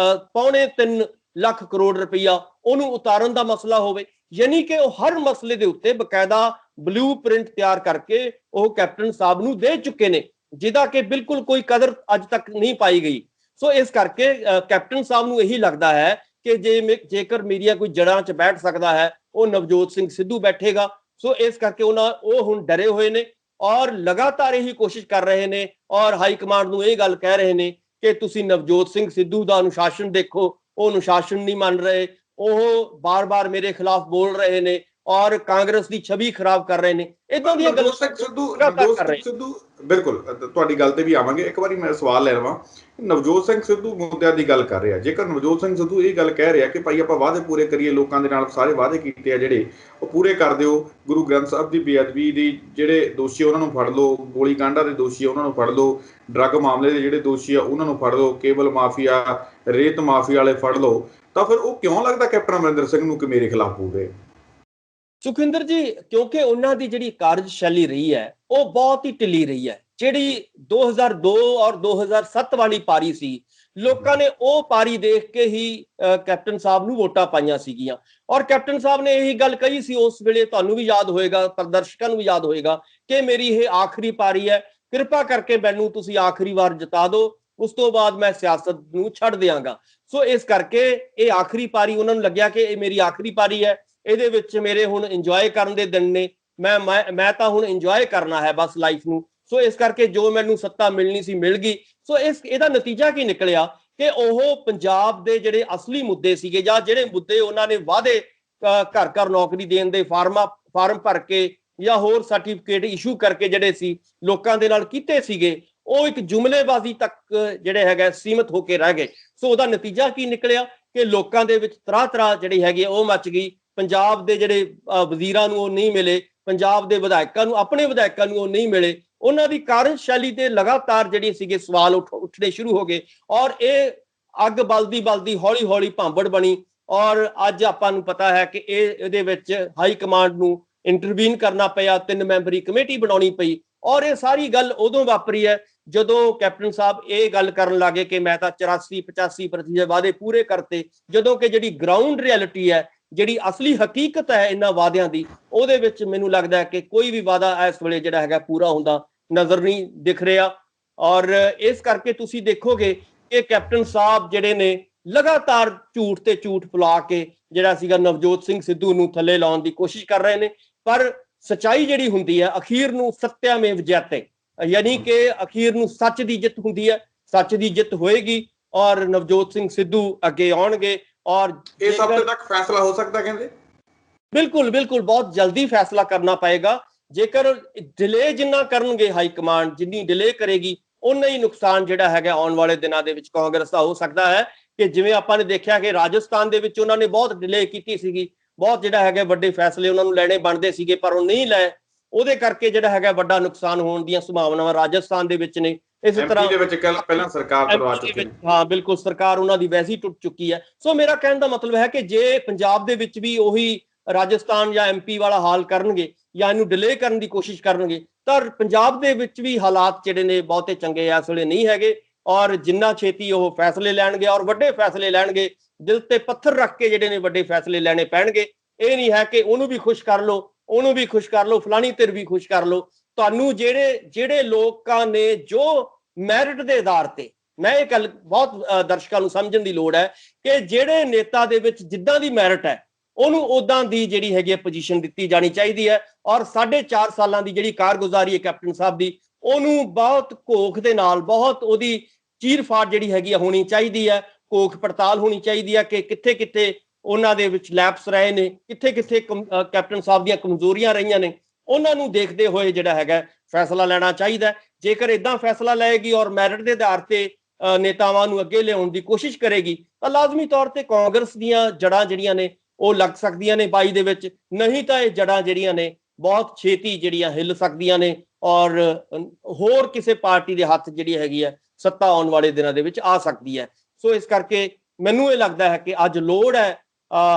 3.25 ਲੱਖ ਕਰੋੜ ਰੁਪਈਆ, ਉਹਨੂੰ ਉਤਾਰਨ ਦਾ ਮਸਲਾ ਹੋਵੇ। ਯਾਨੀ ਕਿ ਉਹ ਹਰ ਮਸਲੇ ਦੇ ਉੱਤੇ ਬਕਾਇਦਾ ਬਲੂ ਪ੍ਰਿੰਟ ਤਿਆਰ ਕਰਕੇ ਉਹ ਕੈਪਟਨ ਸਾਹਿਬ ਨੂੰ ਦੇ ਚੁੱਕੇ ਨੇ, ਜਿਹਦਾ ਕਿ ਬਿਲਕੁਲ ਕੋਈ ਕਦਰ ਅੱਜ ਤੱਕ ਨਹੀਂ ਪਾਈ ਗਈ। ਸੋ ਇਸ ਕਰਕੇ ਕੈਪਟਨ ਸਾਹਿਬ ਨੂੰ ਇਹੀ ਲੱਗਦਾ ਹੈ ਕਿ ਜੇਕਰ ਮੇਰੀਆਂ ਕੋਈ ਜੜ੍ਹਾਂ 'ਚ ਬੈਠ ਸਕਦਾ ਹੈ, ਉਹ ਨਵਜੋਤ ਸਿੰਘ ਸਿੱਧੂ ਬੈਠੇਗਾ। ਸੋ ਇਸ ਕਰਕੇ ਉਹ ਹੁਣ ਡਰੇ ਹੋਏ ਨੇ ਔਰ ਲਗਾਤਾਰ ਇਹੀ ਕੋਸ਼ਿਸ਼ ਕਰ ਰਹੇ ਨੇ, ਔਰ ਹਾਈ ਕਮਾਂਡ ਨੂੰ ਇਹ ਗੱਲ ਕਹਿ ਰਹੇ ਨੇ ਕਿ ਤੁਸੀਂ ਨਵਜੋਤ ਸਿੰਘ ਸਿੱਧੂ ਦਾ ਅਨੁਸ਼ਾਸਨ ਦੇਖੋ। ਉਹ ਅਨੁਸ਼ਾਸਨ ਨਹੀਂ ਮੰਨ ਰਹੇ, ਉਹ ਬਾਰ-ਬਾਰ ਮੇਰੇ ਖਿਲਾਫ ਬੋਲ ਰਹੇ ਨੇ ਔਰ ਕਾਂਗਰਸ ਦੀ ਛਵੀ ਖਰਾਬ ਕਰ ਰਹੇ ਨੇ। ਇਦਾਂ ਦੀਆਂ ਗੱਲਾਂ ਨਵਜੋਤ ਸਿੰਘ ਸਿੱਧੂ ਬਿਲਕੁਲ ਤੁਹਾਡੀ ਗੱਲ ਤੇ ਵੀ ਆਵਾਂਗੇ। ਇੱਕ ਵਾਰੀ ਮੈਂ ਸਵਾਲ ਲੈ ਲਵਾਂ, ਨਵਜੋਤ ਸਿੰਘ ਸਿੱਧੂ ਮੁੱਦਿਆਂ ਦੀ ਗੱਲ ਕਰ ਰਿਹਾ, ਜੇਕਰ ਨਵਜੋਤ ਸਿੰਘ ਸਿੱਧੂ ਇਹ ਗੱਲ ਕਹਿ ਰਿਹਾ ਕਿ ਭਾਈ ਆਪਾਂ ਵਾਅਦੇ ਪੂਰੇ ਕਰੀਏ, ਲੋਕਾਂ ਦੇ ਨਾਲ ਸਾਰੇ ਵਾਅਦੇ ਕੀਤੇ ਆ ਜਿਹੜੇ ਉਹ ਪੂਰੇ ਕਰ ਦਿਓ, ਗੁਰੂ ਗ੍ਰੰਥ ਸਾਹਿਬ ਦੀ ਬੇਅਦਬੀ ਦੀ ਜਿਹੜੇ ਦੋਸ਼ੀ ਉਹਨਾਂ ਨੂੰ ਫੜ ਲਓ, ਗੋਲੀ ਕਾਂਡਾਂ ਦੇ ਦੋਸ਼ੀ ਉਹਨਾਂ ਨੂੰ ਫੜ ਲਓ, ਡਰੱਗ ਮਾਮਲੇ ਦੇ ਜਿਹੜੇ ਦੋਸ਼ੀ ਆ ਉਹਨਾਂ ਨੂੰ ਫੜ ਲਓ, ਕੇਬਲ ਮਾਫੀਆ, ਰੇਤ ਮਾਫੀਆ ਵਾਲੇ ਫੜ ਲਓ, ਤਾਂ ਫਿਰ ਉਹ ਕਿਉਂ ਲੱਗਦਾ ਕੈਪਟਨ ਅਮਰਿੰਦਰ ਸਿੰਘ ਨੂੰ ਕਿ ਮੇਰੇ ਖਿਲਾਫ ਬੋਲ ਰਹੇ? ਸੁਖਿੰਦਰ ਜੀ, ਕਿਉਂਕਿ ਉਹਨਾਂ ਦੀ ਜਿਹੜੀ ਕਾਰਜਸ਼ੈਲੀ ਰਹੀ ਹੈ ਉਹ ਬਹੁਤ ਹੀ ਢਿੱਲੀ ਰਹੀ ਹੈ। ਜਿਹੜੀ 2002 ਔਰ 2007 ਵਾਲੀ ਪਾਰੀ ਸੀ, ਲੋਕਾਂ ਨੇ ਉਹ ਪਾਰੀ ਦੇਖ ਕੇ ਹੀ ਕੈਪਟਨ ਸਾਹਿਬ ਨੂੰ ਵੋਟਾਂ ਪਾਈਆਂ ਸੀਗੀਆਂ। ਔਰ ਕੈਪਟਨ ਸਾਹਿਬ ਨੇ ਇਹੀ ਗੱਲ ਕਹੀ ਸੀ ਉਸ ਵੇਲੇ, ਤੁਹਾਨੂੰ ਵੀ ਯਾਦ ਹੋਏਗਾ, ਪ੍ਰਦਰਸ਼ਕਾਂ ਨੂੰ ਵੀ ਯਾਦ ਹੋਏਗਾ, ਕਿ ਮੇਰੀ ਇਹ ਆਖਰੀ ਪਾਰੀ ਹੈ, ਕਿਰਪਾ ਕਰਕੇ ਮੈਨੂੰ ਤੁਸੀਂ ਆਖਰੀ ਵਾਰ ਜਿਤਾ ਦਿਓ, ਉਸ ਤੋਂ ਬਾਅਦ ਮੈਂ ਸਿਆਸਤ ਨੂੰ ਛੱਡ ਦਿਆਂਗਾ। ਸੋ ਇਸ ਕਰਕੇ ਇਹ ਆਖਰੀ ਪਾਰੀ ਉਹਨਾਂ ਨੂੰ ਲੱਗਿਆ ਕਿ ਇਹ ਮੇਰੀ ਆਖਰੀ ਪਾਰੀ ਹੈ, ਇਹਦੇ ਵਿੱਚ ਮੇਰੇ ਹੁਣ ਇੰਜੋਏ ਕਰਨ ਦੇ ਦਿਨ ਨੇ, ਮੈਂ ਤਾਂ ਹੁਣ ਇੰਜੋਏ ਕਰਨਾ ਹੈ ਬਸ ਲਾਈਫ ਨੂੰ। ਸੋ ਇਸ ਕਰਕੇ ਜੋ ਮੈਨੂੰ ਸੱਤਾ ਮਿਲਣੀ ਸੀ ਮਿਲ ਗਈ। ਸੋ ਇਹਦਾ ਨਤੀਜਾ ਕੀ ਨਿਕਲਿਆ ਕਿ ਉਹ ਪੰਜਾਬ ਦੇ ਜਿਹੜੇ ਅਸਲੀ ਮੁੱਦੇ ਸੀਗੇ, ਜਾਂ ਜਿਹੜੇ ਮੁੱਦੇ ਉਹਨਾਂ ਨੇ ਵਾਅਦੇ ਘਰ ਘਰ ਨੌਕਰੀ ਦੇਣ ਦੇ ਫਾਰਮ ਭਰ ਕੇ ਜਾਂ ਹੋਰ ਸਰਟੀਫਿਕੇਟ ਇਸ਼ੂ ਕਰਕੇ ਜਿਹੜੇ ਸੀ ਲੋਕਾਂ ਦੇ ਨਾਲ ਕੀਤੇ ਸੀਗੇ, ਉਹ ਇੱਕ ਜੁਮਲੇਬਾਜ਼ੀ ਤੱਕ ਜਿਹੜੇ ਹੈਗਾ ਸੀਮਤ ਹੋ ਕੇ ਰਹਿ ਗਏ। ਸੋ ਉਹਦਾ ਨਤੀਜਾ ਕੀ ਨਿਕਲਿਆ ਕਿ ਲੋਕਾਂ ਦੇ ਵਿੱਚ ਤਰ੍ਹਾਂ ਜਿਹੜੀ ਹੈਗੀ ਉਹ ਮਚ ਗਈ। ਪੰਜਾਬ ਦੇ ਜਿਹੜੇ ਵਜ਼ੀਰਾਂ ਨੂੰ ਉਹ ਨਹੀਂ ਮਿਲੇ, ਪੰਜਾਬ ਦੇ ਵਿਧਾਇਕਾਂ ਨੂੰ, ਆਪਣੇ ਵਿਧਾਇਕਾਂ ਨੂੰ ਉਹ ਨਹੀਂ ਮਿਲੇ, ਉਹਨਾਂ ਦੀ ਕਾਰਜਸ਼ੈਲੀ ਤੇ ਲਗਾਤਾਰ ਜਿਹੜੀ ਸੀਗੇ ਸਵਾਲ ਉੱਠਣੇ ਸ਼ੁਰੂ ਹੋ ਗਏ। ਔਰ ਇਹ ਅੱਗ ਬਲਦੀ ਹੌਲੀ ਭਾਂਬੜ ਬਣੀ। ਔਰ ਅੱਜ ਆਪਾਂ ਨੂੰ ਪਤਾ ਹੈ ਕਿ ਇਹਦੇ ਵਿੱਚ ਹਾਈ ਕਮਾਂਡ ਨੂੰ ਇੰਟਰਵੀਨ ਕਰਨਾ ਪਿਆ, 3 ਮੈਂਬਰੀ ਕਮੇਟੀ ਬਣਾਉਣੀ ਪਈ। ਔਰ ਇਹ ਸਾਰੀ ਗੱਲ ਉਦੋਂ ਵਾਪਰੀ ਹੈ ਜਦੋਂ ਕੈਪਟਨ ਸਾਹਿਬ ਇਹ ਗੱਲ ਕਰਨ ਲੱਗੇ ਕਿ ਮੈਂ ਤਾਂ 84-85% ਵਾਅਦੇ ਪੂਰੇ ਕਰਤੇ, ਜਦੋਂ ਕਿ ਜਿਹੜੀ ਗਰਾਊਂਡ ਰਿਐਲਿਟੀ ਹੈ, ਜਿਹੜੀ ਅਸਲੀ ਹਕੀਕਤ ਹੈ ਇਹਨਾਂ ਵਾਅਦਿਆਂ ਦੀ, ਉਹਦੇ ਵਿੱਚ ਮੈਨੂੰ ਲੱਗਦਾ ਹੈ ਕਿ ਕੋਈ ਵੀ ਵਾਅਦਾ ਇਸ ਵੇਲੇ ਜਿਹੜਾ ਹੈਗਾ ਪੂਰਾ ਹੁੰਦਾ ਨਜ਼ਰ ਨਹੀਂ ਦਿਖ ਰਿਹਾ। ਔਰ ਇਸ ਕਰਕੇ ਤੁਸੀਂ ਦੇਖੋਗੇ ਕਿ ਕੈਪਟਨ ਸਾਹਿਬ ਜਿਹੜੇ ਨੇ ਲਗਾਤਾਰ ਝੂਠ ਤੇ ਝੂਠ ਫੈਲਾ ਕੇ ਜਿਹੜਾ ਸੀਗਾ ਨਵਜੋਤ ਸਿੰਘ ਸਿੱਧੂ ਨੂੰ ਥੱਲੇ ਲਾਉਣ ਦੀ ਕੋਸ਼ਿਸ਼ ਕਰ ਰਹੇ ਨੇ। ਪਰ ਸਚਾਈ ਜਿਹੜੀ ਹੁੰਦੀ ਹੈ ਅਖੀਰ ਨੂੰ ਸੱਤਿਆਮੇਵ ਜਯਤੇ, ਯਾਨੀ ਕਿ ਅਖੀਰ ਨੂੰ ਸੱਚ ਦੀ ਜਿੱਤ ਹੁੰਦੀ ਹੈ, ਸੱਚ ਦੀ ਜਿੱਤ ਹੋਏਗੀ ਔਰ ਨਵਜੋਤ ਸਿੰਘ ਸਿੱਧੂ ਅੱਗੇ ਆਉਣਗੇ। ਔਰ ਇਹ ਸਭ ਤੋਂ ਤੱਕ ਫੈਸਲਾ ਹੋ ਸਕਦਾ ਕਹਿੰਦੇ? ਬਿਲਕੁਲ ਬਹੁਤ ਜਲਦੀ ਫੈਸਲਾ ਕਰਨਾ ਪਏਗਾ। ਜੇਕਰ ਡਿਲੇ ਜਿੰਨਾ ਕਰਨਗੇ ਹਾਈ ਕਮਾਂਡ, ਜਿੰਨੀ ਡਿਲੇ ਕਰੇਗੀ ਉਨਾ ਹੀ ਨੁਕਸਾਨ ਜਿਹੜਾ ਹੈਗਾ ਆਉਣ ਵਾਲੇ ਦਿਨਾਂ ਦੇ ਵਿੱਚ ਕਾਂਗਰਸ ਦਾ ਹੋ ਸਕਦਾ ਹੈ। ਕਿ ਜਿਵੇਂ ਆਪਾਂ ਨੇ ਦੇਖਿਆ ਕਿ ਰਾਜਸਥਾਨ ਦੇ ਵਿੱਚ ਉਹਨਾਂ ਨੇ ਬਹੁਤ ਡਿਲੇ ਕੀਤੀ ਸੀਗੀ, ਬਹੁਤ ਜਿਹੜਾ ਹੈਗਾ ਵੱਡੇ ਫੈਸਲੇ ਉਹਨਾਂ ਨੂੰ ਲੈਣੇ ਬਣਦੇ ਸੀਗੇ ਪਰ ਉਹ ਨਹੀਂ ਲਏ, ਉਹਦੇ ਕਰਕੇ ਜਿਹੜਾ ਹੈਗਾ ਵੱਡਾ ਨੁਕਸਾਨ ਹੋਣ ਦੀਆਂ ਸੰਭਾਵਨਾਵਾਂ ਰਾਜਸਥਾਨ ਦੇ ਵਿੱਚ ਨੇ। ਇਸੇ ਤਰ੍ਹਾਂ ਦੇ ਵਿੱਚ ਪਹਿਲਾਂ ਸਰਕਾਰ ਕਰਵਾ ਚੁੱਕੀ ਹੈ। ਹਾਂ ਬਿਲਕੁਲ, ਸਰਕਾਰ ਉਹਨਾਂ ਦੀ ਵੈਸੇ ਹੀ ਟੁੱਟ ਚੁੱਕੀ ਹੈ। ਸੋ ਮੇਰਾ ਕਹਿਣ ਦਾ ਮਤਲਬ ਹੈ ਕਿ ਜੇ ਪੰਜਾਬ ਦੇ ਵਿੱਚ ਵੀ ਉਹੀ ਰਾਜਸਥਾਨ ਜਾਂ MP ਵਾਲਾ ਹਾਲ ਕਰਨਗੇ ਜਾਂ ਇਹਨੂੰ ਡਿਲੇ ਕਰਨ ਦੀ ਕੋਸ਼ਿਸ਼ ਕਰਨਗੇ ਤਾਂ ਪੰਜਾਬ ਦੇ ਵਿੱਚ ਵੀ ਹਾਲਾਤ ਜਿਹੜੇ ਨੇ ਬਹੁਤੇ ਚੰਗੇ ਇਸ ਵੇਲੇ ਨਹੀਂ ਹੈਗੇ। ਔਰ ਜਿੰਨਾ ਛੇਤੀ ਉਹ ਫੈਸਲੇ ਲੈਣਗੇ ਔਰ ਵੱਡੇ ਫੈਸਲੇ ਲੈਣਗੇ, ਦਿਲ ਤੇ ਪੱਥਰ ਰੱਖ ਕੇ ਜਿਹੜੇ ਨੇ ਵੱਡੇ ਫੈਸਲੇ ਲੈਣੇ ਪੈਣਗੇ। ਇਹ ਨਹੀਂ ਹੈ ਕਿ ਉਹਨੂੰ ਵੀ ਖੁਸ਼ ਕਰ ਲਓ, ਉਹਨੂੰ ਵੀ ਖੁਸ਼ ਕਰ ਲਓ, ਫਲਾਣੀ ਧਿਰ ਵੀ ਖੁਸ਼ ਕਰ ਲਓ। ਤੁਹਾਨੂੰ ਜਿਹੜੇ ਲੋਕਾਂ ਨੇ ਜੋ ਮੈਰਿਟ ਦੇ ਆਧਾਰ ਤੇ, ਮੈਂ ਇਹ ਗੱਲ ਬਹੁਤ ਦਰਸ਼ਕਾਂ ਨੂੰ ਸਮਝਣ ਦੀ ਲੋੜ ਹੈ ਕਿ ਜਿਹੜੇ ਨੇਤਾ ਦੇ ਵਿੱਚ ਜਿੱਦਾਂ ਦੀ ਮੈਰਿਟ ਹੈ ਉਹਨੂੰ ਉਦਾਂ ਦੀ ਜਿਹੜੀ ਹੈਗੀ ਪੋਜੀਸ਼ਨ ਦਿੱਤੀ ਜਾਣੀ ਚਾਹੀਦੀ ਹੈ। ਔਰ 4.5 ਸਾਲਾਂ ਦੀ ਜਿਹੜੀ ਕਾਰਗੁਜ਼ਾਰੀ ਹੈ ਕੈਪਟਨ ਸਾਹਿਬ ਦੀ, ਉਹਨੂੰ ਬਹੁਤ ਘੋਖ ਦੇ ਨਾਲ, ਬਹੁਤ ਉਹਦੀ ਚੀਰ ਫਾੜ ਜਿਹੜੀ ਹੈਗੀ ਹੋਣੀ ਚਾਹੀਦੀ ਹੈ, ਘੋਖ ਪੜਤਾਲ ਹੋਣੀ ਚਾਹੀਦੀ ਹੈ ਕਿ ਕਿੱਥੇ ਕਿੱਥੇ ਉਹਨਾਂ ਦੇ ਵਿੱਚ ਲੈਪਸ ਰਹੇ ਨੇ, ਕਿੱਥੇ ਕਿੱਥੇ ਕੈਪਟਨ ਸਾਹਿਬ ਦੀਆਂ ਕਮਜ਼ੋਰੀਆਂ ਰਹੀਆਂ ਨੇ, ਉਹਨਾਂ ਨੂੰ ਦੇਖਦੇ ਹੋਏ ਜਿਹੜਾ ਹੈਗਾ ਫੈਸਲਾ ਲੈਣਾ ਚਾਹੀਦਾ। ਜੇਕਰ ਇਦਾਂ ਫੈਸਲਾ ਲਏਗੀ ਔਰ ਮੈਰਿਟ ਦੇ ਆਧਾਰ ਤੇ ਨੇਤਾਵਾਂ ਨੂੰ ਅੱਗੇ ਲਿਆਉਣ ਦੀ ਕੋਸ਼ਿਸ਼ ਕਰੇਗੀ ਤਾਂ ਲਾਜ਼ਮੀ ਤੌਰ ਤੇ ਕਾਂਗਰਸ ਦੀਆਂ ਜੜ੍ਹਾਂ ਜਿਹੜੀਆਂ ਨੇ ਉਹ ਲੱਗ ਸਕਦੀਆਂ ਨੇ 22 ਦੇ ਵਿੱਚ। ਨਹੀਂ ਤਾਂ ਇਹ ਜੜ੍ਹਾਂ ਜਿਹੜੀਆਂ ਨੇ ਬਹੁਤ ਛੇਤੀ ਜਿਹੜੀਆਂ ਹਿੱਲ ਸਕਦੀਆਂ ਨੇ ਔਰ ਹੋਰ ਕਿਸੇ ਪਾਰਟੀ ਦੇ ਹੱਥ ਜਿਹੜੀ ਹੈਗੀ ਹੈ ਸੱਤਾ ਆਉਣ ਵਾਲੇ ਦਿਨਾਂ ਦੇ ਵਿੱਚ ਆ ਸਕਦੀ ਹੈ। ਸੋ ਇਸ ਕਰਕੇ ਮੈਨੂੰ ਇਹ ਲੱਗਦਾ ਹੈ ਕਿ ਅੱਜ ਲੋੜ ਹੈ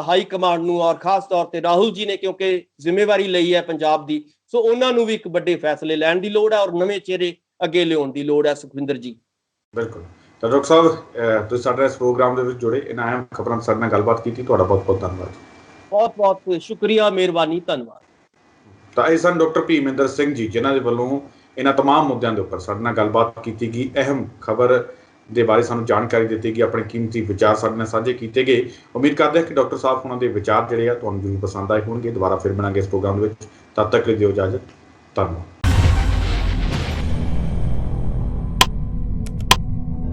ਹਾਈ ਕਮਾਂਡ ਨੂੰ, ਔਰ ਖਾਸ ਤੌਰ ਤੇ ਰਾਹੁਲ ਜੀ ਨੇ ਕਿਉਂਕਿ ਜ਼ਿੰਮੇਵਾਰੀ ਲਈ ਹੈ ਪੰਜਾਬ ਦੀ, ਸੋ ਉਹਨਾਂ ਨੂੰ ਵੀ ਇੱਕ ਵੱਡੇ ਫੈਸਲੇ ਲੈਣ ਦੀ ਲੋੜ ਹੈ ਔਰ ਨਵੇਂ ਚਿਹਰੇ ਅੱਗੇ ਲਿਆਉਣ ਦੀ ਲੋੜ ਹੈ। ਸੁਖਵਿੰਦਰ ਜੀ ਬਿਲਕੁਲ। ਤਾਂ ਡਾਕਟਰ ਸਾਹਿਬ ਤੁਸੀਂ ਸਾਡੇ ਇਸ ਪ੍ਰੋਗਰਾਮ ਦੇ ਵਿੱਚ ਜੁੜੇ, ਇਹਨਾਂ ਅਹਿਮ ਖਬਰਾਂ ਸਾਡੇ ਨਾਲ ਗੱਲਬਾਤ ਕੀਤੀ, ਤੁਹਾਡਾ ਬਹੁਤ ਬਹੁਤ ਧੰਨਵਾਦ। ਬਹੁਤ ਬਹੁਤ ਸ਼ੁਕਰੀਆ, ਮਿਹਰਬਾਨੀ, ਧੰਨਵਾਦ। ਤਾਂ ਇਹ ਸਨ ਡਾਕਟਰ ਭੀਮਿੰਦਰ ਸਿੰਘ ਜੀ, ਜਿਨ੍ਹਾਂ ਦੇ ਵੱਲੋਂ ਇਹਨਾਂ ਤਮਾਮ ਮੁੱਦਿਆਂ ਦੇ ਉੱਪਰ ਸਾਡੇ ਨਾਲ ਗੱਲਬਾਤ ਕੀਤੀ ਗਈ, ਅਹਿਮ ਖਬਰ ਦੇ ਬਾਰੇ ਸਾਨੂੰ ਜਾਣਕਾਰੀ ਦਿੱਤੀ ਗਈ, ਆਪਣੇ ਕੀਮਤੀ ਵਿਚਾਰ ਸਾਡੇ ਨਾਲ ਸਾਂਝੇ ਕੀਤੇ ਗਏ। ਉਮੀਦ ਕਰਦੇ ਹਾਂ ਕਿ ਡਾਕਟਰ ਸਾਹਿਬ ਉਹਨਾਂ ਦੇ ਵਿਚਾਰ ਜਿਹੜੇ ਆ ਤੁਹਾਨੂੰ ਜ਼ਰੂਰ ਪਸੰਦ ਆਏ ਹੋਣਗੇ। ਦੁਬਾਰਾ ਫਿਰ ਮਿਲਾਂਗੇ ਇਸ ਪ੍ਰੋਗਰਾਮ ਦੇ ਵਿੱਚ, ਤਦ ਤੱਕ ਲਈ ਦਿਓ ਇਜਾਜ਼ਤ, ਧੰਨਵਾਦ।